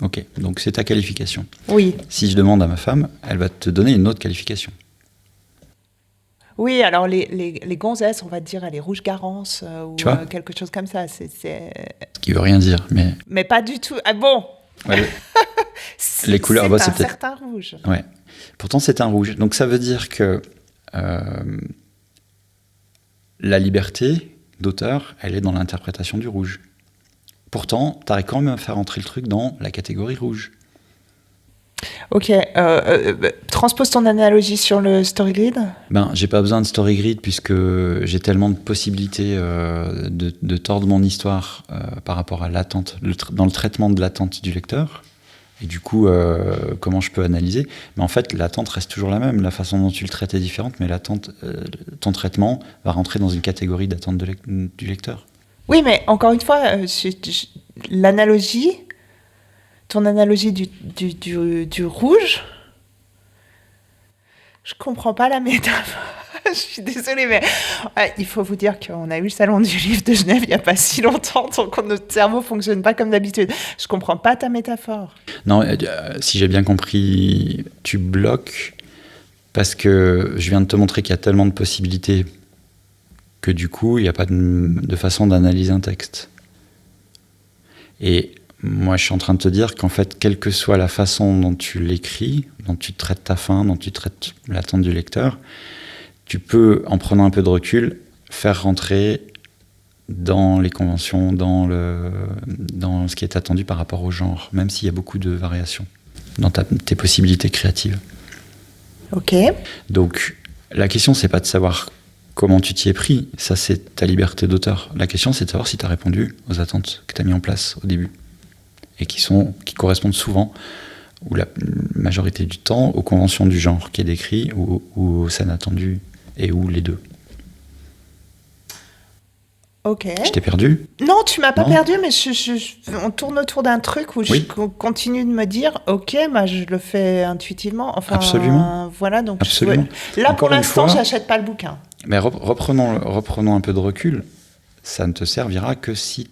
Ok, donc c'est ta qualification. Oui. Si je demande à ma femme, elle va te donner une autre qualification. Oui, alors les gonzesses, on va te dire, elle est rouge garance ou quelque chose comme ça. C'est... Ce qui veut rien dire, mais... Mais pas du tout. Ah bon? Ouais, les couleurs, c'est bah, un c'est peut-être... certain rouge. Ouais. Pourtant, c'est un rouge. Donc ça veut dire que la liberté d'auteur, elle est dans l'interprétation du rouge. Pourtant, tu arrives quand même à faire entrer le truc dans la catégorie rouge. Ok, transpose ton analogie sur le story grid. Ben, j'ai pas besoin de story grid puisque j'ai tellement de possibilités de tordre mon histoire par rapport à l'attente, dans le traitement de l'attente du lecteur. Et du coup, comment je peux analyser? Mais en fait, l'attente reste toujours la même. La façon dont tu le traites est différente, mais l'attente, ton traitement va rentrer dans une catégorie d'attente du lecteur. Oui, mais encore une fois, l'analogie, ton analogie du rouge, je comprends pas la métaphore. Je suis désolée, mais il faut vous dire qu'on a eu le salon du livre de Genève il n'y a pas si longtemps, donc notre cerveau ne fonctionne pas comme d'habitude. Je comprends pas ta métaphore. Non, si j'ai bien compris, tu bloques parce que je viens de te montrer qu'il y a tellement de possibilités que du coup, il n'y a pas de façon d'analyser un texte. Et moi, je suis en train de te dire qu'en fait, quelle que soit la façon dont tu l'écris, dont tu traites ta fin, dont tu traites l'attente du lecteur, tu peux, en prenant un peu de recul, faire rentrer dans les conventions, dans ce qui est attendu par rapport au genre, même s'il y a beaucoup de variations dans tes possibilités créatives. Ok. Donc, la question, c'est pas de savoir comment tu t'y es pris, ça c'est ta liberté d'auteur. La question, c'est de savoir si tu as répondu aux attentes que tu as mis en place au début et qui correspondent souvent, ou la majorité du temps, aux conventions du genre qui est décrit ou aux scènes attendues, et ou les deux. Ok. Je t'ai perdu? Non, tu m'as pas perdu, mais on tourne autour d'un truc où je continue de me dire, ok, bah, je le fais intuitivement. Enfin, absolument. Voilà, donc absolument. Là, encore pour l'instant, j'achète pas le bouquin. Mais reprenons un peu de recul. Ça ne te servira que si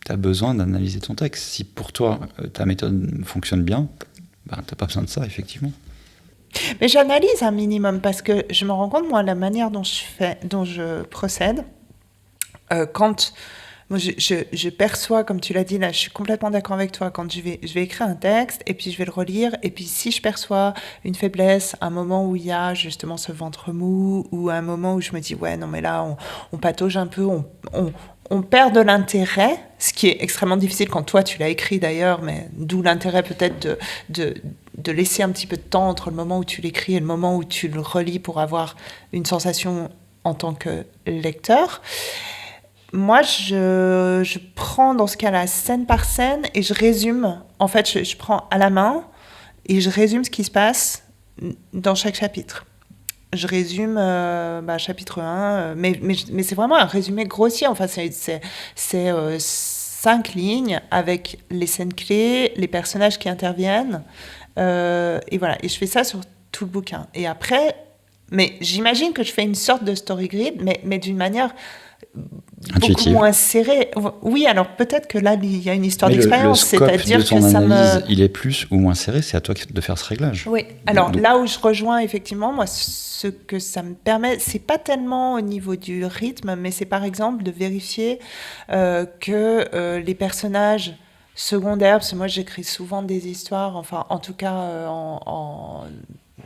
tu as besoin d'analyser ton texte. Si pour toi, ta méthode fonctionne bien, bah, tu n'as pas besoin de ça, effectivement. Mais j'analyse un minimum parce que je me rends compte, moi, la manière dont je procède, quand moi, je perçois, comme tu l'as dit, là, je suis complètement d'accord avec toi, quand je vais écrire un texte et puis je vais le relire, et puis si je perçois une faiblesse, un moment où il y a justement ce ventre mou, ou un moment où je me dis, ouais, non, mais là, on patauge un peu, on perd de l'intérêt, ce qui est extrêmement difficile quand toi, tu l'as écrit d'ailleurs, mais d'où l'intérêt peut-être de laisser un petit peu de temps entre le moment où tu l'écris et le moment où tu le relis pour avoir une sensation en tant que lecteur. Moi, je prends dans ce cas-là scène par scène et je résume. En fait, je prends à la main et je résume ce qui se passe dans chaque chapitre. Je résume chapitre 1, mais c'est vraiment un résumé grossier. Enfin, c'est 5 lignes avec les scènes clés, les personnages qui interviennent. Et voilà, et je fais ça sur tout le bouquin. Et après, mais j'imagine que je fais une sorte de story grid, mais d'une manière beaucoup moins serré. Oui, alors peut-être que là, il y a une histoire d'expérience. C'est-à-dire que ça analyse, il est plus ou moins serré, c'est à toi de faire ce réglage. Oui, alors là où je rejoins effectivement, moi, ce que ça me permet, c'est pas tellement au niveau du rythme, mais c'est par exemple de vérifier que les personnages secondaires, parce que moi j'écris souvent des histoires, enfin en tout cas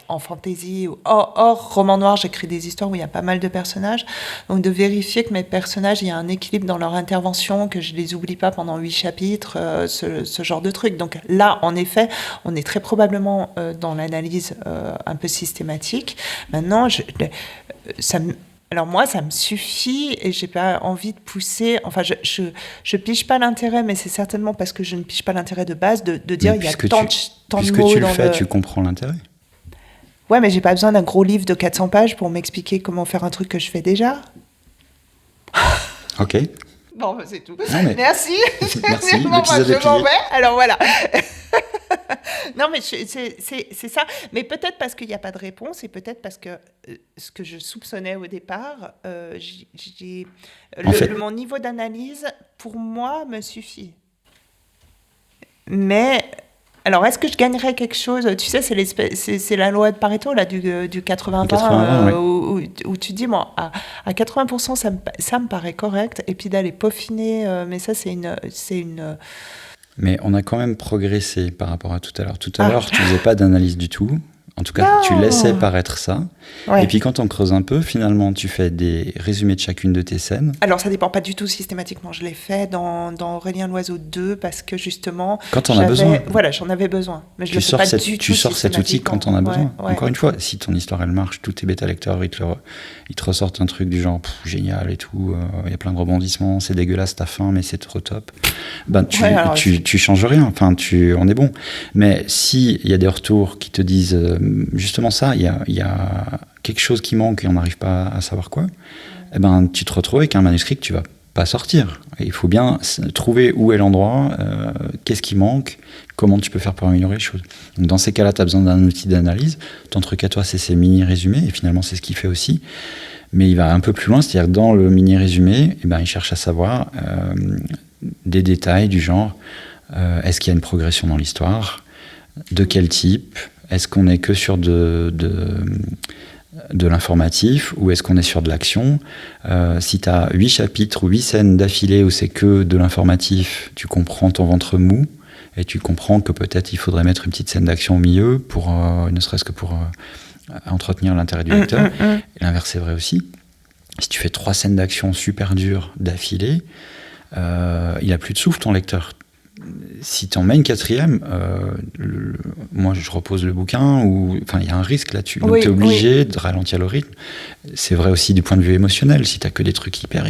en fantasy, hors roman noir, j'écris des histoires où il y a pas mal de personnages. Donc de vérifier que mes personnages, il y a un équilibre dans leur intervention, que je les oublie pas pendant 8 chapitres, ce genre de truc. Donc là, en effet, on est très probablement dans l'analyse un peu systématique. Maintenant, alors moi, ça me suffit et j'ai pas envie de pousser. Enfin, je pige pas l'intérêt, mais c'est certainement parce que je ne pige pas l'intérêt de base de dire il y a tant de mots. Puisque tu le fais, tu comprends l'intérêt. Ouais, mais j'ai pas besoin d'un gros livre de 400 pages pour m'expliquer comment faire un truc que je fais déjà. Ok. Bon, c'est tout. Non, mais... Merci. Merci. Bon, je m'en vais. Alors voilà. Non, mais c'est ça. Mais peut-être parce qu'il n'y a pas de réponse et peut-être parce que ce que je soupçonnais au départ, En fait, mon niveau d'analyse, pour moi, me suffit. Mais, alors, est-ce que je gagnerais quelque chose? Tu sais, c'est la loi de Pareto, là, du 80-20, 80, ouais. où tu dis, bon, à 80%, ça me paraît correct, et puis d'aller peaufiner, mais ça, c'est une... Mais on a quand même progressé par rapport à tout à l'heure. Tout à Ah, l'heure, tu faisais pas d'analyse du tout. En tout cas, tu laissais non! paraître ça. Et Ouais. puis quand on creuse un peu, finalement, tu fais des résumés de chacune de tes scènes. Alors, ça dépend pas du tout systématiquement. Je l'ai fait dans Aurélien Loiseau 2 parce que justement, Quand on a besoin. voilà, j'en avais besoin. Mais je Tu le fais sors, pas du tu tout sors cet outil quand on a besoin. Ouais, ouais. Encore une fois, si ton histoire elle marche, tous tes bêta-lecteurs ils te ressortent un truc du genre génial et tout, il y a plein de rebondissements, c'est dégueulasse, t'as faim, mais c'est trop top. Ben, tu changes rien, enfin, on est bon. Mais s'il y a des retours qui te disent justement ça, il y a quelque chose qui manque et on n'arrive pas à savoir quoi, eh ben, tu te retrouves avec un manuscrit que tu vas pas sortir. Et il faut bien trouver où est l'endroit, qu'est-ce qui manque, comment tu peux faire pour améliorer les choses. Donc dans ces cas-là, tu as besoin d'un outil d'analyse. Ton truc à toi, c'est ces mini-résumés, et finalement, c'est ce qu'il fait aussi. Mais il va un peu plus loin, c'est-à-dire que dans le mini-résumé, eh ben, il cherche à savoir des détails du genre est-ce qu'il y a une progression dans l'histoire? De quel type? Est-ce qu'on est que sur de l'informatif ou est-ce qu'on est sur de l'action? Si tu as 8 chapitres ou 8 scènes d'affilée où c'est que de l'informatif, tu comprends ton ventre mou et tu comprends que peut-être il faudrait mettre une petite scène d'action au milieu pour ne serait-ce que pour entretenir l'intérêt du lecteur. Et l'inverse est vrai aussi. Si tu fais 3 scènes d'action super dures d'affilée, il a plus de souffle ton lecteur. Si tu en mets une quatrième, moi je repose le bouquin, il y a un risque là-dessus. Donc tu es obligé de ralentir le rythme. C'est vrai aussi du point de vue émotionnel. Si tu n'as que des trucs hyper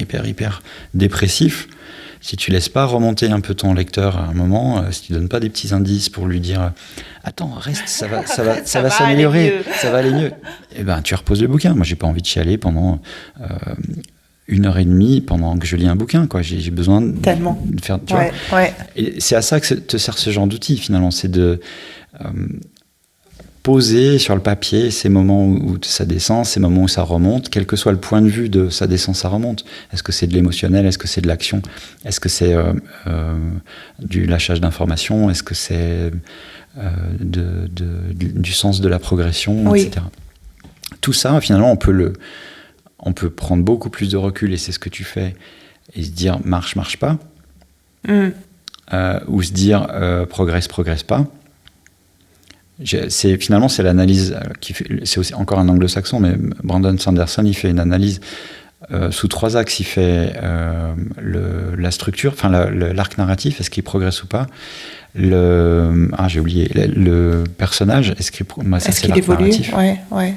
dépressifs, si tu laisses pas remonter un peu ton lecteur à un moment, si tu donnes pas des petits indices pour lui dire attends, reste, ça va s'améliorer, ça va aller mieux, et ben tu reposes le bouquin. Moi j'ai pas envie de chialer pendant 1h30 pendant que je lis un bouquin, quoi. J'ai besoin de faire. Tu vois. Et c'est à ça que te sert ce genre d'outil finalement, c'est de poser sur le papier ces moments où ça descend, ces moments où ça remonte, quel que soit le point de vue de ça descend, ça remonte. Est-ce que c'est de l'émotionnel? Est-ce que c'est de l'action? Est-ce que c'est du lâchage d'informations? Est-ce que c'est du sens de la progression, etc. Tout ça, finalement, on peut prendre beaucoup plus de recul, et c'est ce que tu fais, et se dire marche pas, ou se dire progresse pas. Finalement, c'est l'analyse c'est aussi encore un anglo-saxon, mais Brandon Sanderson, il fait une analyse sous 3 axes. Il fait la structure, enfin l'arc narratif, est-ce qu'il progresse ou pas, j'ai oublié, le personnage, est-ce qu'il évolue, narratif. Ouais.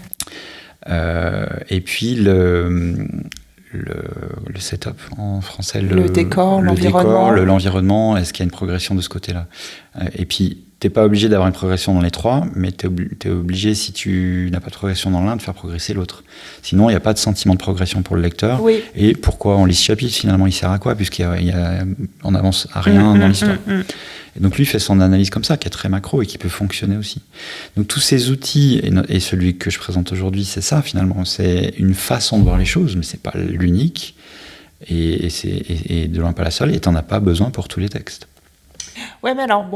Et puis le setup en français, le décor, l'environnement, est-ce qu'il y a une progression de ce côté-là? Et puis t'es pas obligé d'avoir une progression dans les 3, mais t'es obligé, si tu n'as pas de progression dans l'un, de faire progresser l'autre. Sinon, il n'y a pas de sentiment de progression pour le lecteur. Et pourquoi on lit ce chapitre? Finalement, il sert à quoi? On n'avance à rien dans l'histoire. Et donc lui fait son analyse comme ça, qui est très macro et qui peut fonctionner aussi. Donc tous ces outils, et celui que je présente aujourd'hui, c'est ça finalement. C'est une façon de voir les choses, mais c'est pas l'unique. Et de loin pas la seule. Et t'en as pas besoin pour tous les textes. Ouais, mais alors,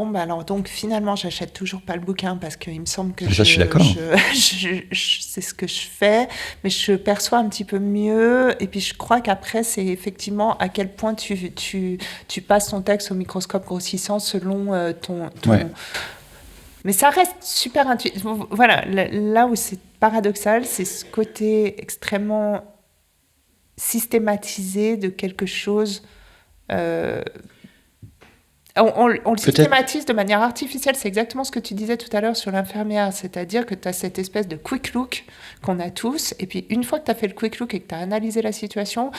donc finalement, j'achète toujours pas le bouquin parce qu'il me semble que je suis d'accord. C'est ce que je fais, mais je perçois un petit peu mieux. Et puis, je crois qu'après, c'est effectivement à quel point tu passes ton texte au microscope grossissant selon ton... Ouais. Mais ça reste super intuitif. Voilà, là où c'est paradoxal, c'est ce côté extrêmement systématisé de quelque chose... On le systématise de manière artificielle. C'est exactement ce que tu disais tout à l'heure sur l'infirmière. C'est-à-dire que tu as cette espèce de quick look qu'on a tous. Et puis, une fois que tu as fait le quick look et que tu as analysé la situation,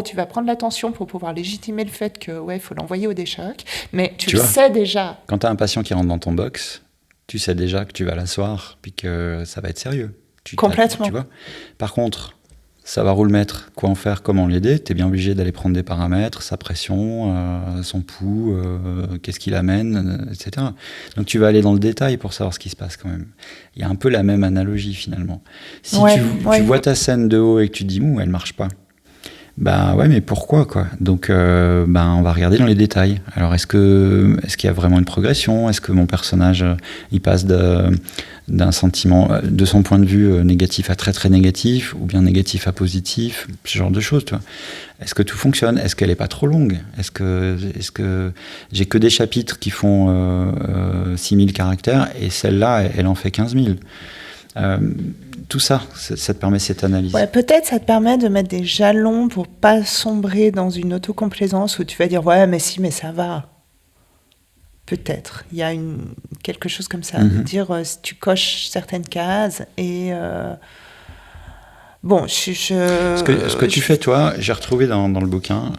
tu vas prendre l'attention pour pouvoir légitimer le fait que, il faut l'envoyer au déchoc. Mais tu le sais déjà. Quand tu as un patient qui rentre dans ton box, tu sais déjà que tu vas l'asseoir puis que ça va être sérieux. Complètement. Tu vois. Par contre, savoir où le mettre, quoi en faire, comment l'aider, tu es bien obligé d'aller prendre des paramètres, sa pression, son pouls, qu'est-ce qu'il amène, etc. Donc tu vas aller dans le détail pour savoir ce qui se passe quand même. Il y a un peu la même analogie finalement. Si tu vois ta scène de haut et que tu te dis elle marche pas, bah ouais, mais pourquoi quoi? Donc on va regarder dans les détails. Alors est-ce qu'il y a vraiment une progression? Est-ce que mon personnage il passe d'un sentiment, de son point de vue, négatif à très très négatif, ou bien négatif à positif, ce genre de choses, tu vois. Est-ce que tout fonctionne? Est-ce qu'elle est pas trop longue? Est-ce que j'ai que des chapitres qui font 6000 caractères et celle-là elle en fait 15 000? Tout ça te permet cette analyse. Ouais, peut-être ça te permet de mettre des jalons pour pas sombrer dans une autocomplaisance où tu vas dire ouais mais si, mais ça va. Peut-être. Il y a quelque chose comme ça. Dire si tu coches certaines cases et bon, ce que tu fais toi, j'ai retrouvé dans le bouquin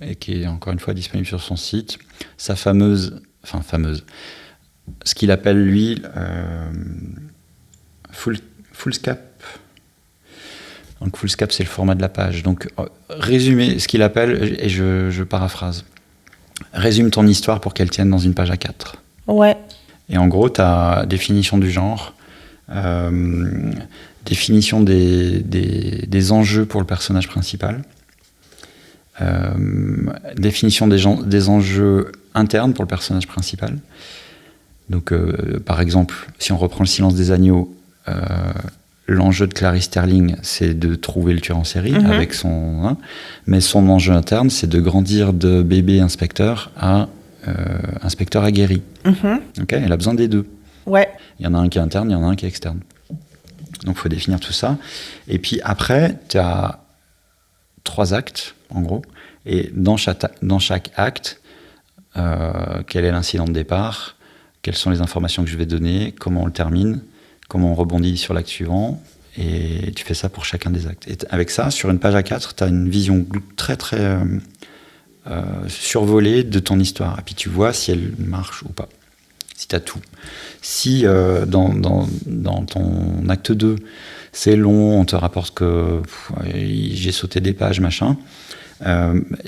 et qui est encore une fois disponible sur son site, sa fameuse, ce qu'il appelle lui Foolscap. Donc Foolscap, c'est le format de la page. Donc résumer ce qu'il appelle, et je paraphrase. Résume ton histoire pour qu'elle tienne dans une page A4. Ouais. Et en gros, tu as définition du genre, définition des enjeux pour le personnage principal, définition des enjeux internes pour le personnage principal. Donc, par exemple, si on reprend le Silence des agneaux, l'enjeu de Clarice Sterling, c'est de trouver le tueur en série avec son... mais son enjeu interne, c'est de grandir de bébé inspecteur à inspecteur aguerri. Okay, elle a besoin des deux. Ouais. Il y en a un qui est interne, il y en a un qui est externe. Donc, il faut définir tout ça. Et puis après, tu as 3 actes, en gros. Et dans chaque acte, quel est l'incident de départ? Quelles sont les informations que je vais donner? Comment on le termine? Comment on rebondit sur l'acte suivant, et tu fais ça pour chacun des actes. Et avec ça, sur une page A4, tu as une vision très très survolée de ton histoire. Et puis tu vois si elle marche ou pas, si tu as tout. Si dans ton acte 2, c'est long, on te rapporte que j'ai sauté des pages, machin,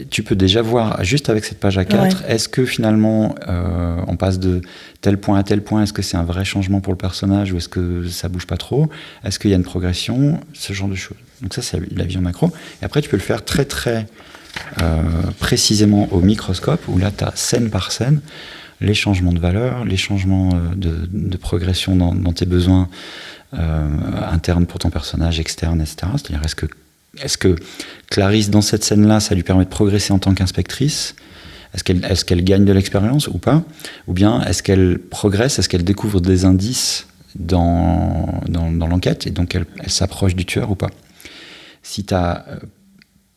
tu peux déjà voir, juste avec cette page A4, est-ce que finalement on passe de tel point à tel point, est-ce que c'est un vrai changement pour le personnage ou est-ce que ça bouge pas trop, est-ce qu'il y a une progression, ce genre de choses. Donc ça, c'est la vision macro. Et après, tu peux le faire très très précisément au microscope, où là, tu as scène par scène les changements de valeur, les changements de progression dans tes besoins internes pour ton personnage, externe, etc. C'est-à-dire, est-ce que Clarisse, dans cette scène-là, ça lui permet de progresser en tant qu'inspectrice? Est-ce qu'elle gagne de l'expérience ou pas? Ou bien est-ce qu'elle progresse? Est-ce qu'elle découvre des indices dans l'enquête et donc elle s'approche du tueur ou pas? Si tu n'as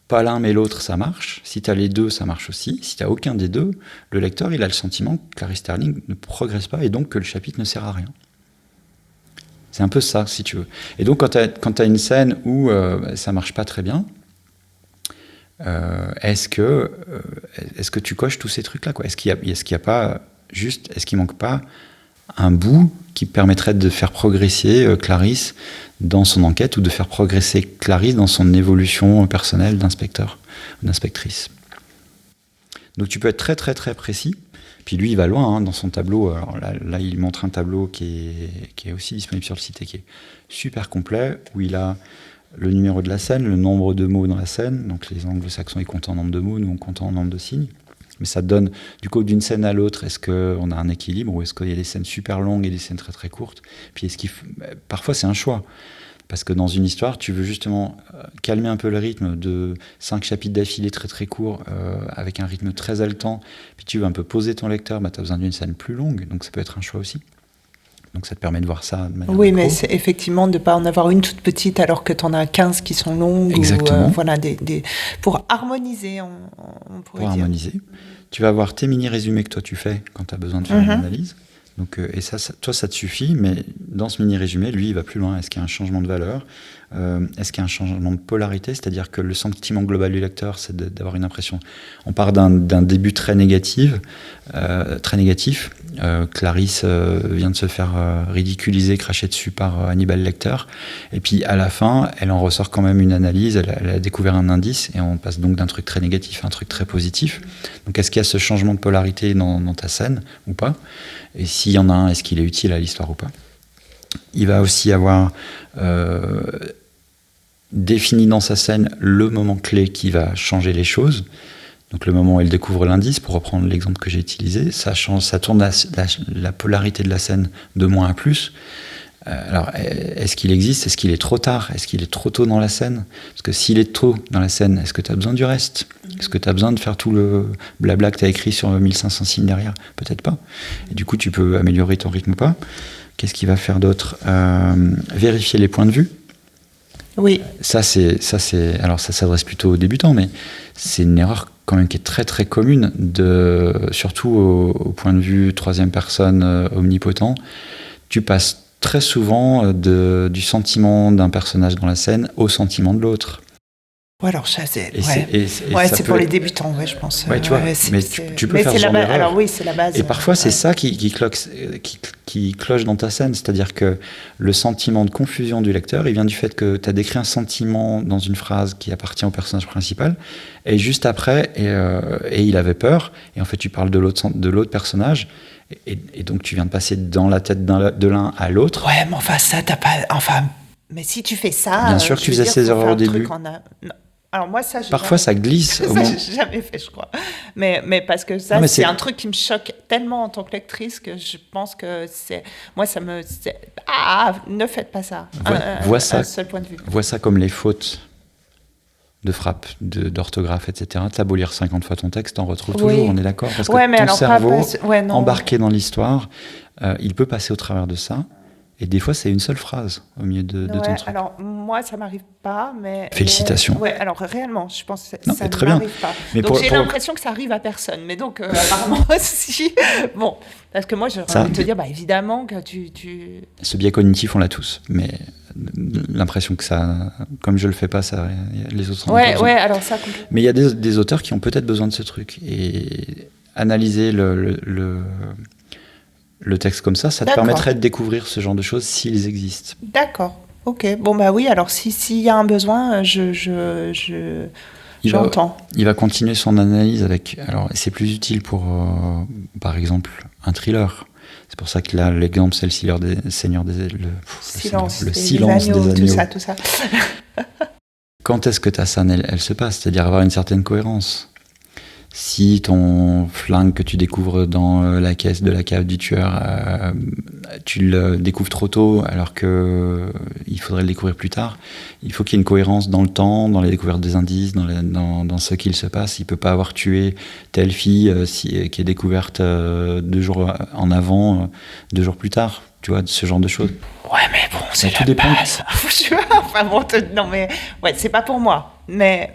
pas l'un mais l'autre, ça marche. Si tu as les deux, ça marche aussi. Si tu n'as aucun des deux, le lecteur il a le sentiment que Clarice Sterling ne progresse pas et donc que le chapitre ne sert à rien. C'est un peu ça, si tu veux. Et donc, quand tu as une scène où ça marche pas très bien, est-ce que tu coches tous ces trucs-là, quoi? Est-ce qu'il manque pas un bout qui permettrait de faire progresser Clarisse dans son enquête ou de faire progresser Clarisse dans son évolution personnelle d'inspecteur ou d'inspectrice? Donc, tu peux être très, très, très précis. Puis lui, il va loin dans son tableau. Alors là, il montre un tableau qui est aussi disponible sur le site et qui est super complet, où il a le numéro de la scène, le nombre de mots dans la scène. Donc les anglo-saxons, ils comptent en nombre de mots, nous, on compte en nombre de signes. Mais ça te donne, du coup, d'une scène à l'autre, est-ce qu'on a un équilibre ou est-ce qu'il y a des scènes super longues et des scènes très très courtes? Puis parfois, c'est un choix. Parce que dans une histoire, tu veux justement calmer un peu le rythme de 5 chapitres d'affilée très très courts, avec un rythme très haletant, puis tu veux un peu poser ton lecteur, tu as besoin d'une scène plus longue, donc ça peut être un choix aussi. Donc ça te permet de voir ça de manière mais c'est effectivement de ne pas en avoir une toute petite alors que tu en as 15 qui sont longues. Exactement. Ou, voilà, pour harmoniser, on pourrait dire. Harmoniser. Tu vas avoir tes mini-résumés que toi tu fais quand tu as besoin de faire une analyse. Donc, et toi, ça te suffit, mais dans ce mini-résumé, lui, il va plus loin. Est-ce qu'il y a un changement de valeur ? Est-ce qu'il y a un changement de polarité ? C'est-à-dire que le sentiment global du lecteur, c'est d'avoir une impression. On part d'un début très négatif. Clarisse vient de se faire ridiculiser, cracher dessus par Hannibal Lecter. Et puis, à la fin, elle en ressort quand même une analyse. Elle a découvert un indice. Et on passe donc d'un truc très négatif à un truc très positif. Donc, est-ce qu'il y a ce changement de polarité dans ta scène ou pas ? Et s'il y en a un, est-ce qu'il est utile à l'histoire ou pas ? Il va aussi avoir défini dans sa scène le moment clé qui va changer les choses. Donc le moment où elle découvre l'indice, pour reprendre l'exemple que j'ai utilisé, ça tourne la polarité de la scène de moins à plus. Alors, est-ce qu'il existe ? Est-ce qu'il est trop tard ? Est-ce qu'il est trop tôt dans la scène ? Parce que s'il est tôt dans la scène, est-ce que tu as besoin du reste ? Est-ce que tu as besoin de faire tout le blabla que tu as écrit sur 1500 signes derrière ? Peut-être pas. Et du coup, tu peux améliorer ton rythme ou pas. Qu'est-ce qu'il va faire d'autre ? Vérifier les points de vue. Oui. Alors ça s'adresse plutôt aux débutants, mais c'est une erreur quand même qui est très très commune, surtout au point de vue troisième personne omnipotent. Tu passes très souvent du sentiment d'un personnage dans la scène au sentiment de l'autre. Ouais, alors ça, c'est... c'est pour les débutants, je pense. Ouais, tu vois, mais tu peux faire ce genre d'erreur. Alors oui, c'est la base. Et parfois, c'est ça qui cloche dans ta scène. C'est-à-dire que le sentiment de confusion du lecteur, il vient du fait que tu as décrit un sentiment dans une phrase qui appartient au personnage principal, et juste après, et il avait peur, et en fait, tu parles de l'autre personnage, et donc tu viens de passer dans la tête de l'un à l'autre. Ouais, mais enfin, ça, t'as pas... Enfin, mais si tu fais ça... Bien sûr que tu faisais ces erreurs au début. Alors moi, ça, parfois, ça glisse. J'ai jamais fait, je crois. Mais parce que ça, c'est un truc qui me choque tellement en tant que lectrice que je pense que c'est... Moi, ça me... ne faites pas ça. Vois ça. Un seul point de vue. Vois ça comme les fautes de frappe, d'orthographe, etc. T'as beau lire 50 fois ton texte, t'en retrouves toujours, on est d'accord ? Parce que ton cerveau, embarqué dans l'histoire, il peut passer au travers de ça. Et des fois, c'est une seule phrase au milieu de ton truc. Alors, moi, ça ne m'arrive pas, mais... Félicitations. Alors réellement, je pense que ça ne m'arrive pas. Mais donc, j'ai l'impression que ça arrive à personne. Mais donc, apparemment, si... Bon, parce que moi, j'aurais envie de te dire, évidemment que tu... Ce biais cognitif, on l'a tous. Mais l'impression que ça... Comme je ne le fais pas, ça, les autres en ont pas besoin. Alors ça... Mais il y a des auteurs qui ont peut-être besoin de ce truc. Et analyser le texte comme ça te permettrait de découvrir ce genre de choses s'ils existent. D'accord. Ok. Bon, oui, alors s'il y a un besoin, j'entends. Il va continuer son analyse avec... Alors, c'est plus utile pour, par exemple, un thriller. C'est pour ça que là, l'exemple, c'est le Seigneur des silence des agneaux. Tout ça. Quand est-ce que ta scène, elle se passe ? C'est-à-dire avoir une certaine cohérence. Si ton flingue que tu découvres dans la caisse de la cave du tueur, tu le découvres trop tôt alors qu'il faudrait le découvrir plus tard, il faut qu'il y ait une cohérence dans le temps, dans les découvertes des indices, dans ce qu'il se passe. Il ne peut pas avoir tué telle fille qui est découverte 2 jours en avant, 2 jours plus tard. Tu vois, ce genre de choses. Ouais, mais bon, c'est tout dépend. Non, mais c'est pas pour moi. Mais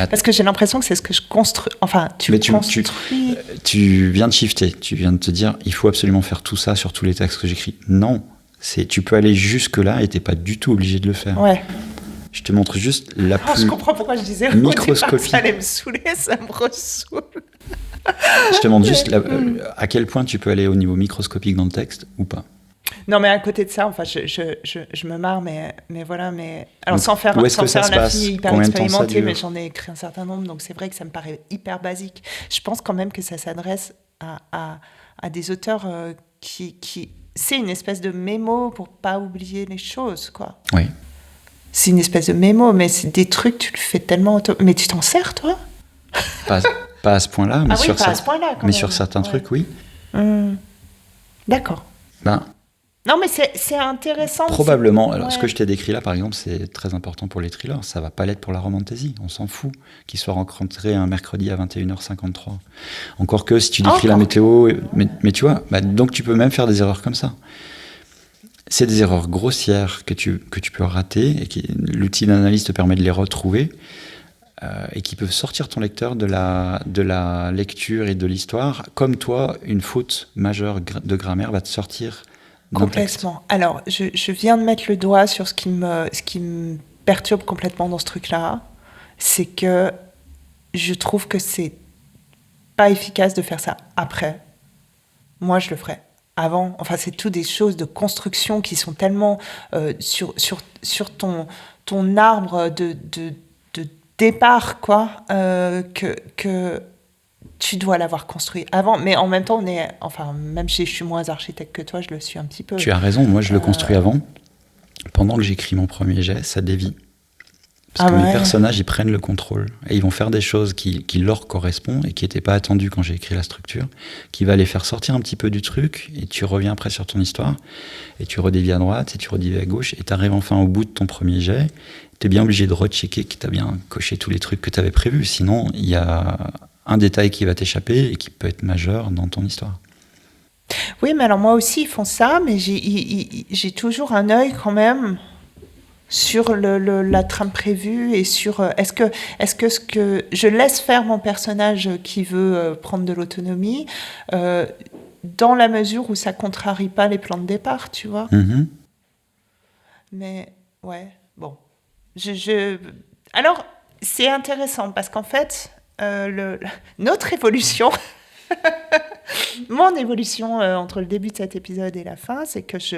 parce que j'ai l'impression que c'est ce que je construis. Enfin, tu viens de shifter. Tu viens de te dire, il faut absolument faire tout ça sur tous les textes que j'écris. Non, tu peux aller jusque-là et t'es pas du tout obligé de le faire. Ouais. Je te montre juste la plus... Je comprends pourquoi je disais microscopique. Ça allait me saouler, ça me ressoule. Je te montre juste à quel point tu peux aller au niveau microscopique dans le texte ou pas. Non, mais à côté de ça, enfin, je me marre, mais voilà, mais... Alors, donc, sans faire la fille hyper expérimentée, mais j'en ai écrit un certain nombre, donc c'est vrai que ça me paraît hyper basique. Je pense quand même que ça s'adresse à des auteurs qui... C'est une espèce de mémo pour pas oublier les choses, quoi. Oui. C'est une espèce de mémo, mais c'est des trucs, tu le fais tellement... Mais tu t'en sers, toi ? Pas à ce point-là, mais sur certains trucs, oui. D'accord. Non, mais c'est intéressant. Probablement. Alors, ce que je t'ai décrit là, par exemple, c'est très important pour les thrillers. Ça va pas l'être pour la romantaisie. On s'en fout qu'ils soient rencontrés un mercredi à 21h53. Encore que si tu décris la météo... Mais tu vois, donc tu peux même faire des erreurs comme ça. C'est des erreurs grossières que tu peux rater et l'outil d'analyse te permet de les retrouver. et qui peuvent sortir ton lecteur de la lecture et de l'histoire, comme toi, une faute majeure de grammaire va te sortir d'un texte. Complètement. Alors, je viens de mettre le doigt sur ce qui me perturbe complètement dans ce truc-là. C'est que je trouve que c'est pas efficace de faire ça après. Moi, je le ferais avant. Enfin, c'est tout des choses de construction qui sont tellement sur ton arbre de départ, quoi, que tu dois l'avoir construit avant. Mais en même temps, même si je suis moins architecte que toi, je le suis un petit peu. Tu as raison, moi je le construis avant. Pendant que j'écris mon premier jet, ça dévie. Parce que mes personnages, ils prennent le contrôle. Et ils vont faire des choses qui leur correspondent et qui n'étaient pas attendues quand j'ai écrit la structure, qui va les faire sortir un petit peu du truc, et tu reviens après sur ton histoire, et tu redévies à droite, et tu redévies à gauche, et tu arrives enfin au bout de ton premier jet. Tu es bien obligé de rechecker que tu as bien coché tous les trucs que tu avais prévus. Sinon, il y a un détail qui va t'échapper et qui peut être majeur dans ton histoire. Oui, mais alors moi aussi, ils font ça, mais j'ai toujours un œil quand même sur la trame prévue et sur est-ce que ce que je laisse faire mon personnage qui veut prendre de l'autonomie dans la mesure où ça contrarie pas les plans de départ, tu vois. Mm-hmm. Mais ouais, bon. Alors, c'est intéressant parce qu'en fait, notre évolution, mon évolution entre le début de cet épisode et la fin, c'est que je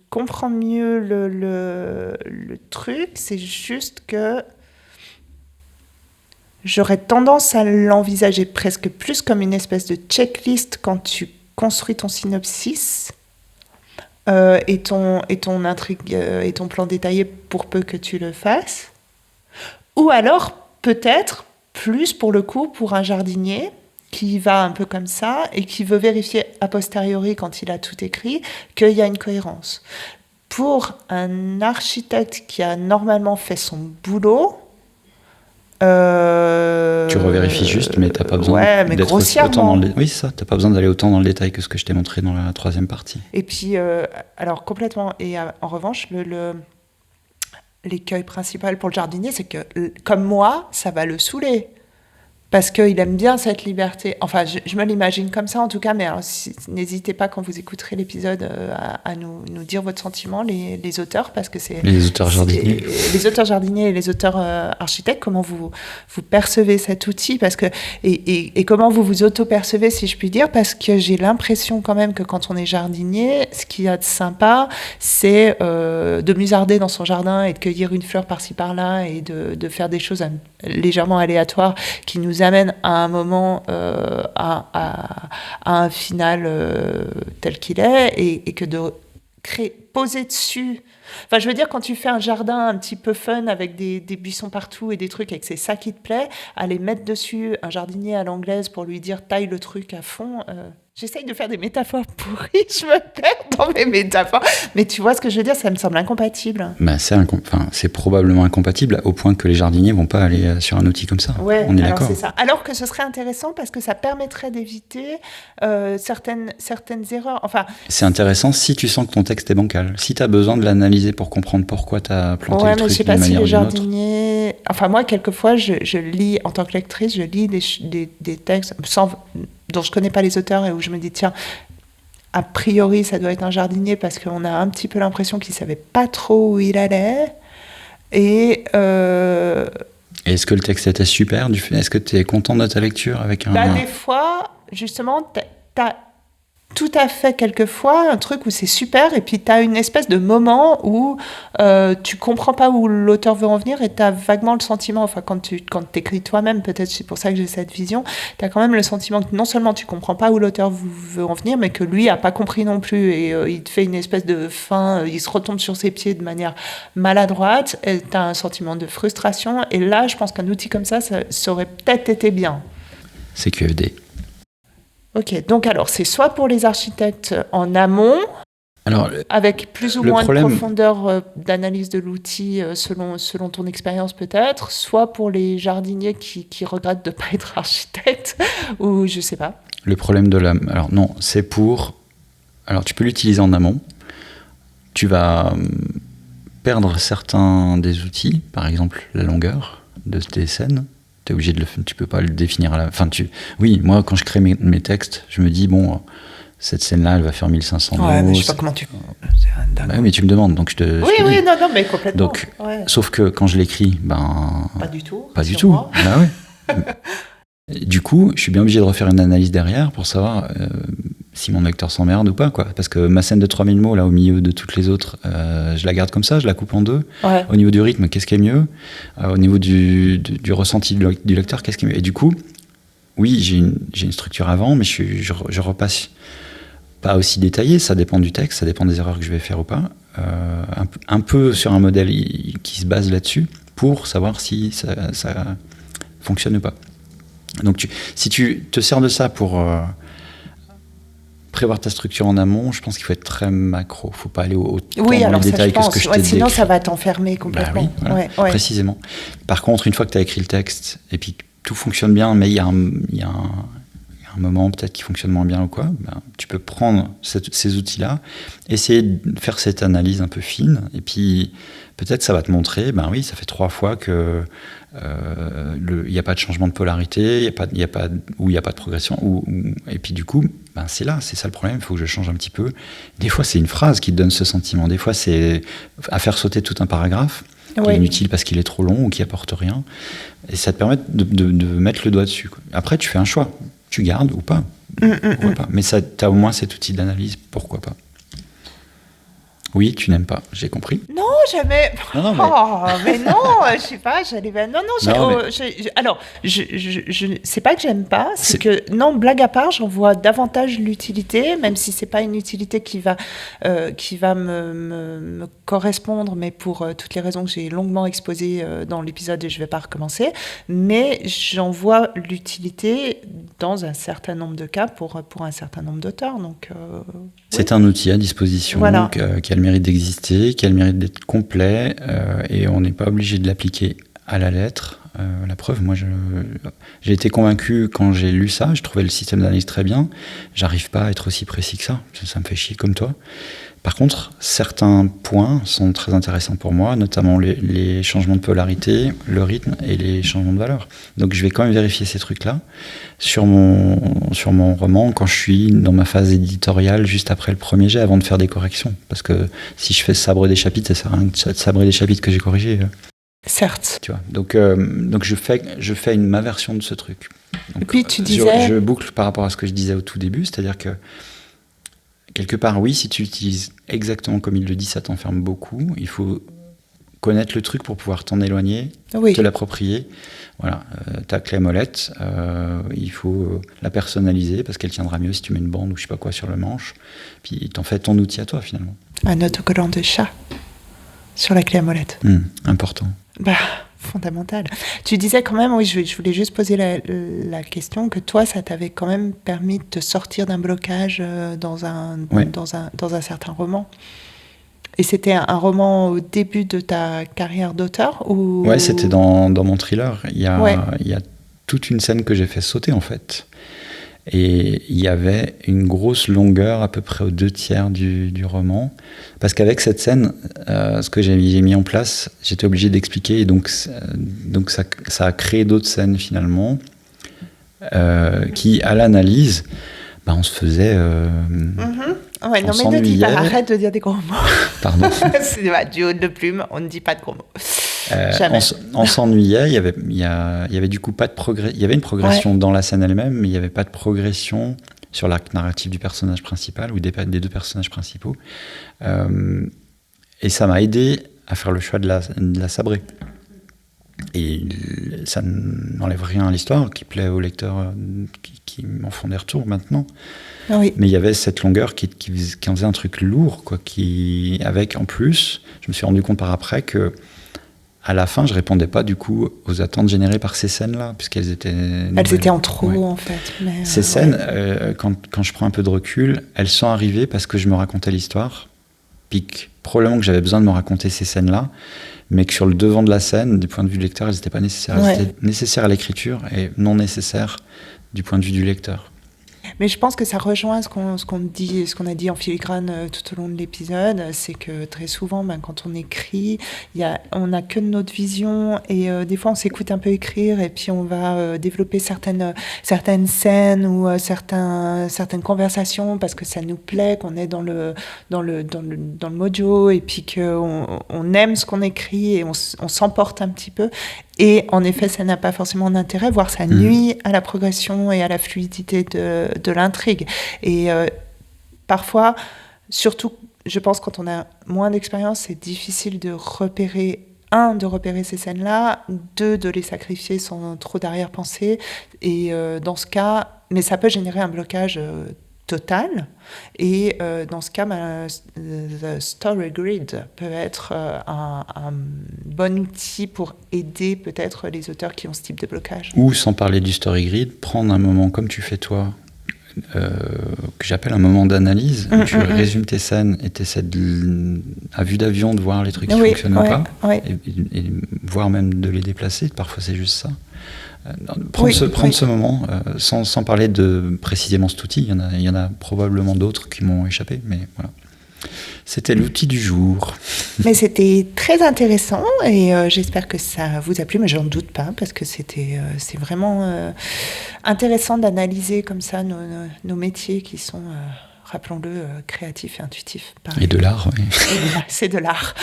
comprends mieux le truc. C'est juste que j'aurais tendance à l'envisager presque plus comme une espèce de checklist quand tu construis ton synopsis et ton intrigue et ton plan détaillé pour peu que tu le fasses. Ou alors, peut-être, plus pour le coup, pour un jardinier qui va un peu comme ça et qui veut vérifier a posteriori, quand il a tout écrit, qu'il y a une cohérence. Pour un architecte qui a normalement fait son boulot... tu revérifies juste, mais t'as pas besoin d'être autant dans oui, c'est ça. T'as pas besoin d'aller autant dans le détail que ce que je t'ai montré dans la troisième partie. Et puis, alors complètement. Et en revanche, l'écueil principal pour le jardinier, c'est que, comme moi, ça va le saouler. Parce qu'il aime bien cette liberté. Enfin, je me l'imagine comme ça, en tout cas. Mais alors, n'hésitez pas, quand vous écouterez l'épisode, à nous dire votre sentiment, les auteurs, parce que c'est... Les auteurs jardiniers. Les auteurs jardiniers et les auteurs architectes, comment vous percevez cet outil, parce que, et comment vous vous auto-percevez, si je puis dire, parce que j'ai l'impression quand même que quand on est jardinier, ce qu'il y a de sympa, c'est de musarder dans son jardin et de cueillir une fleur par-ci par-là et de faire des choses légèrement aléatoires qui nous amène à un moment, à un final tel qu'il est, et que de poser dessus. Enfin, je veux dire, quand tu fais un jardin un petit peu fun avec des buissons partout et des trucs, et que c'est ça qui te plaît, aller mettre dessus un jardinier à l'anglaise pour lui dire taille le truc à fond. J'essaye de faire des métaphores pourries, je me perds dans mes métaphores. Mais tu vois ce que je veux dire, ça me semble incompatible. Bah, c'est probablement incompatible au point que les jardiniers vont pas aller sur un outil comme ça. Ouais, on est alors d'accord. c'est ça. Alors que ce serait intéressant parce que ça permettrait d'éviter certaines erreurs. Enfin, c'est intéressant si tu sens que ton texte est bancal. Si tu as besoin de l'analyser pour comprendre pourquoi tu as planté le truc d'une manière ou d'une autre. Ouais, mais je sais pas si les jardiniers... Enfin, moi, quelquefois, je lis, en tant que lectrice, je lis des textes dont je connais pas les auteurs et où je me dis, tiens, a priori, ça doit être un jardinier parce qu'on a un petit peu l'impression qu'il savait pas trop où il allait. Et est-ce que le texte était super? Est-ce que tu es content de ta lecture avec un... Des fois, justement, t'as tout à fait quelquefois un truc où c'est super et puis t'as une espèce de moment où tu comprends pas où l'auteur veut en venir et t'as vaguement le sentiment, enfin quand t'écris toi-même, peut-être c'est pour ça que j'ai cette vision, t'as quand même le sentiment que non seulement tu comprends pas où l'auteur veut en venir, mais que lui a pas compris non plus et il te fait une espèce de fin, il se retombe sur ses pieds de manière maladroite et t'as un sentiment de frustration et là je pense qu'un outil comme ça aurait peut-être été bien. C'est QFD. Ok, donc alors c'est soit pour les architectes en amont, avec plus ou moins de profondeur d'analyse de l'outil selon ton expérience peut-être, soit pour les jardiniers qui regrettent de ne pas être architectes, ou je sais pas. Le problème de la... Alors non, c'est pour... Alors tu peux l'utiliser en amont, tu vas perdre certains des outils, par exemple la longueur, de tes scènes. T'es obligé tu peux pas le définir à la... Enfin, oui, moi, quand je crée mes textes, je me dis, bon, cette scène-là, elle va faire 1500 mots. Ouais, mais je sais pas comment tu... Bah, mais tu me demandes, donc je te... Oui, non, mais complètement. Donc, sauf que quand je l'écris, Pas du tout. Pas du tout. Bah ouais. Du coup, je suis bien obligé de refaire une analyse derrière pour savoir si mon lecteur s'emmerde ou pas, quoi. Parce que ma scène de 3000 mots, là, au milieu de toutes les autres, je la garde comme ça, je la coupe en deux. Ouais. Au niveau du rythme, qu'est-ce qui est mieux ? Au niveau du ressenti du lecteur, qu'est-ce qui est mieux ? Et du coup, oui, j'ai une structure avant, mais je repasse pas aussi détaillé, ça dépend du texte, ça dépend des erreurs que je vais faire ou pas. Un peu sur un modèle qui se base là-dessus pour savoir si ça fonctionne ou pas. Donc si tu te sers de ça pour prévoir ta structure en amont, je pense qu'il faut être très macro. Il ne faut pas aller autant dans les détails que ce que je t'ai décrit. Sinon, ça va t'enfermer complètement. Bah oui, voilà, précisément. Par contre, une fois que tu as écrit le texte et puis tout fonctionne bien, mais il y a un moment peut-être qui fonctionne moins bien ou quoi, tu peux prendre ces outils-là, essayer de faire cette analyse un peu fine, et puis peut-être ça va te montrer, oui, ça fait 3 fois que il n'y a pas de changement de polarité, il n'y a pas de progression, et puis du coup, c'est ça le problème, il faut que je change un petit peu. Des fois, c'est une phrase qui te donne ce sentiment, des fois, c'est à faire sauter tout un paragraphe, qui est inutile parce qu'il est trop long ou qui apporte rien, et ça te permet de mettre le doigt dessus, quoi. Après, tu fais un choix. Tu gardes ou pas, pourquoi pas. Mais tu as au moins cet outil d'analyse, pourquoi pas. Oui, tu n'aimes pas, j'ai compris. Non, jamais. Non, mais... Oh, mais non, je sais pas, j'allais... Non, alors, c'est pas que j'aime pas, c'est que, non, blague à part, j'en vois davantage l'utilité, même si c'est pas une utilité qui va me correspondre, mais pour toutes les raisons que j'ai longuement exposées dans l'épisode et je vais pas recommencer, mais j'en vois l'utilité dans un certain nombre de cas pour un certain nombre d'auteurs, donc... C'est un outil à disposition, voilà. Qui a le mérite d'exister, qui a le mérite d'être complet, et on n'est pas obligé de l'appliquer à la lettre. La preuve, moi, j'ai été convaincu quand j'ai lu ça, je trouvais le système d'analyse très bien. J'arrive pas à être aussi précis que ça me fait chier comme toi. Par contre, certains points sont très intéressants pour moi, notamment les changements de polarité, le rythme et les changements de valeur. Donc je vais quand même vérifier ces trucs-là sur mon roman quand je suis dans ma phase éditoriale, juste après le premier jet, avant de faire des corrections. Parce que si je fais sabre des chapitres, ça sert à rien de sabrer des chapitres que j'ai corrigés. Certes. Tu vois. Donc je fais ma version de ce truc. Donc, et puis tu disais... Je boucle par rapport à ce que je disais au tout début, c'est-à-dire que quelque part, oui, si tu l'utilises exactement comme il le dit, ça t'enferme beaucoup. Il faut connaître le truc pour pouvoir t'en éloigner, te l'approprier. Voilà, ta clé à molette, il faut la personnaliser parce qu'elle tiendra mieux si tu mets une bande ou je sais pas quoi sur le manche. Puis t'en fais ton outil à toi finalement. Un autocollant de chat sur la clé à molette. Important. Fondamental. Tu disais quand même, oui, je voulais juste poser la question, que toi, ça t'avait quand même permis de te sortir d'un blocage dans un certain roman. Et c'était un roman au début de ta carrière d'auteur ou... Ouais, c'était dans mon thriller. Il y a toute une scène que j'ai fait sauter, en fait. Et il y avait une grosse longueur, à peu près aux 2/3 du roman. Parce qu'avec cette scène, ce que j'ai mis en place, j'étais obligé d'expliquer. Et donc ça a créé d'autres scènes, finalement, qui, à l'analyse, on se faisait... Ouais, non, mais ne dis pas, arrête de dire des gros mots. Pardon. C'est du haut de plume, on ne dit pas de gros mots. On s'ennuyait, il y avait du coup pas de progrès. Il y avait une progression dans la scène elle-même, mais il n'y avait pas de progression sur l'arc narratif du personnage principal ou des 2 personnages principaux. Et ça m'a aidé à faire le choix de la sabrer. Et ça n'enlève rien à l'histoire, qui plaît aux lecteurs qui m'en font des retours maintenant. Oui. Mais il y avait cette longueur qui en faisait un truc lourd, quoi, avec en plus, je me suis rendu compte par après que à la fin, je répondais pas du coup aux attentes générées par ces scènes-là, puisqu'elles étaient... Elles étaient en trop, en fait. Mais ces scènes, quand je prends un peu de recul, elles sont arrivées parce que je me racontais l'histoire, puis probablement que j'avais besoin de me raconter ces scènes-là, mais que sur le devant de la scène, du point de vue du lecteur, elles n'étaient pas nécessaires. Elles étaient nécessaires à l'écriture et non nécessaires du point de vue du lecteur. Mais je pense que ça rejoint ce qu'on a dit en filigrane tout au long de l'épisode, c'est que très souvent, quand on écrit, on n'a que notre vision et des fois on s'écoute un peu écrire et puis on va développer certaines scènes ou certaines conversations parce que ça nous plaît, qu'on est dans le mojo et puis qu'on aime ce qu'on écrit et on s'emporte un petit peu. Et en effet, ça n'a pas forcément d'intérêt, voire ça nuit à la progression et à la fluidité de l'intrigue. Et parfois, surtout, je pense quand on a moins d'expérience, c'est difficile de repérer ces scènes-là, de les sacrifier sans trop d'arrière-pensée. Et dans ce cas, mais ça peut générer un blocage total. Et dans ce cas, the story grid peut être un bon outil pour aider peut-être les auteurs qui ont ce type de blocage. Ou, sans parler du story grid, prendre un moment comme tu fais toi, que j'appelle un moment d'analyse, où tu résumes tes scènes et tu essaies à vue d'avion de voir les trucs qui ne fonctionnent pas, et voire même de les déplacer. Parfois, c'est juste ça. Prendre ce moment, sans parler de précisément cet outil, il y en a probablement d'autres qui m'ont échappé, mais voilà. C'était l'outil du jour. Mais c'était très intéressant et j'espère que ça vous a plu, mais j'en doute pas parce que c'est vraiment intéressant d'analyser comme ça nos métiers qui sont, rappelons-le, créatifs et intuitifs. Et de l'art, oui. C'est de l'art.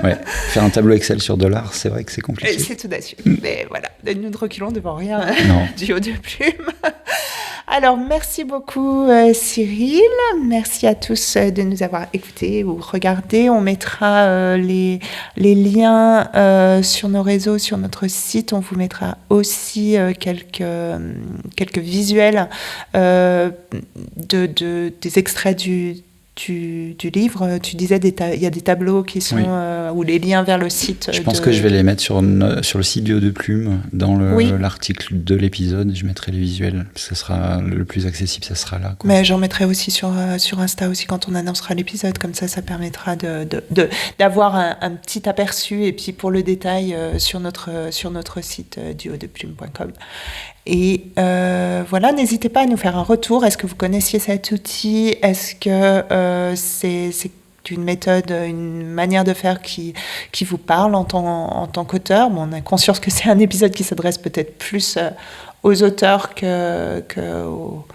Ouais. Faire un tableau Excel sur de l'art, c'est vrai que c'est compliqué. C'est tout dessus. Mais voilà, nous ne reculons devant rien du haut de plume. Alors, merci beaucoup Cyril. Merci à tous de nous avoir écoutés ou regardés. On mettra les liens sur nos réseaux, sur notre site. On vous mettra aussi quelques visuels des extraits du livre. Tu disais il y a des tableaux qui sont ou les liens vers le site. Je pense que je vais les mettre sur le site du Haut de Plume dans l'article de l'épisode. Je mettrai les visuels. Ça sera le plus accessible, ça sera là, quoi. Mais j'en mettrai aussi sur Insta aussi quand on annoncera l'épisode. Comme ça permettra d'avoir un petit aperçu et puis pour le détail sur notre site duhautdeplume.com. Et voilà, n'hésitez pas à nous faire un retour. Est-ce que vous connaissiez cet outil ? Est-ce que c'est une méthode, une manière de faire qui vous parle en tant qu'auteur ? Bon, on a conscience que c'est un épisode qui s'adresse peut-être plus aux auteurs qu'aux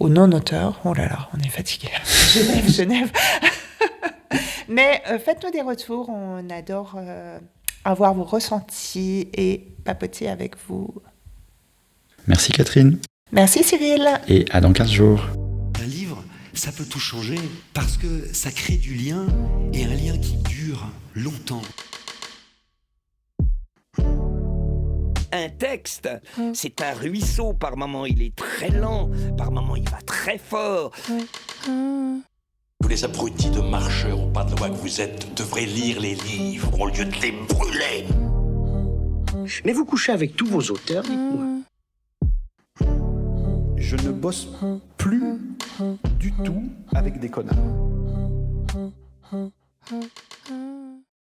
non-auteurs. Oh là là, on est fatigué. Genève. Mais faites-nous des retours. On adore avoir vos ressentis et papoter avec vous. Merci Catherine. Merci Cyril. Et à dans 15 jours. Un livre, ça peut tout changer parce que ça crée du lien et un lien qui dure longtemps. Un texte, c'est un ruisseau. Par moments, il est très lent. Par moments, il va très fort. Vous les abrutis de marcheurs au pas de loi que vous êtes devraient lire les livres au lieu de les brûler. Mais vous couchez avec tous vos auteurs, dites-moi. Je ne bosse plus du tout avec des connards.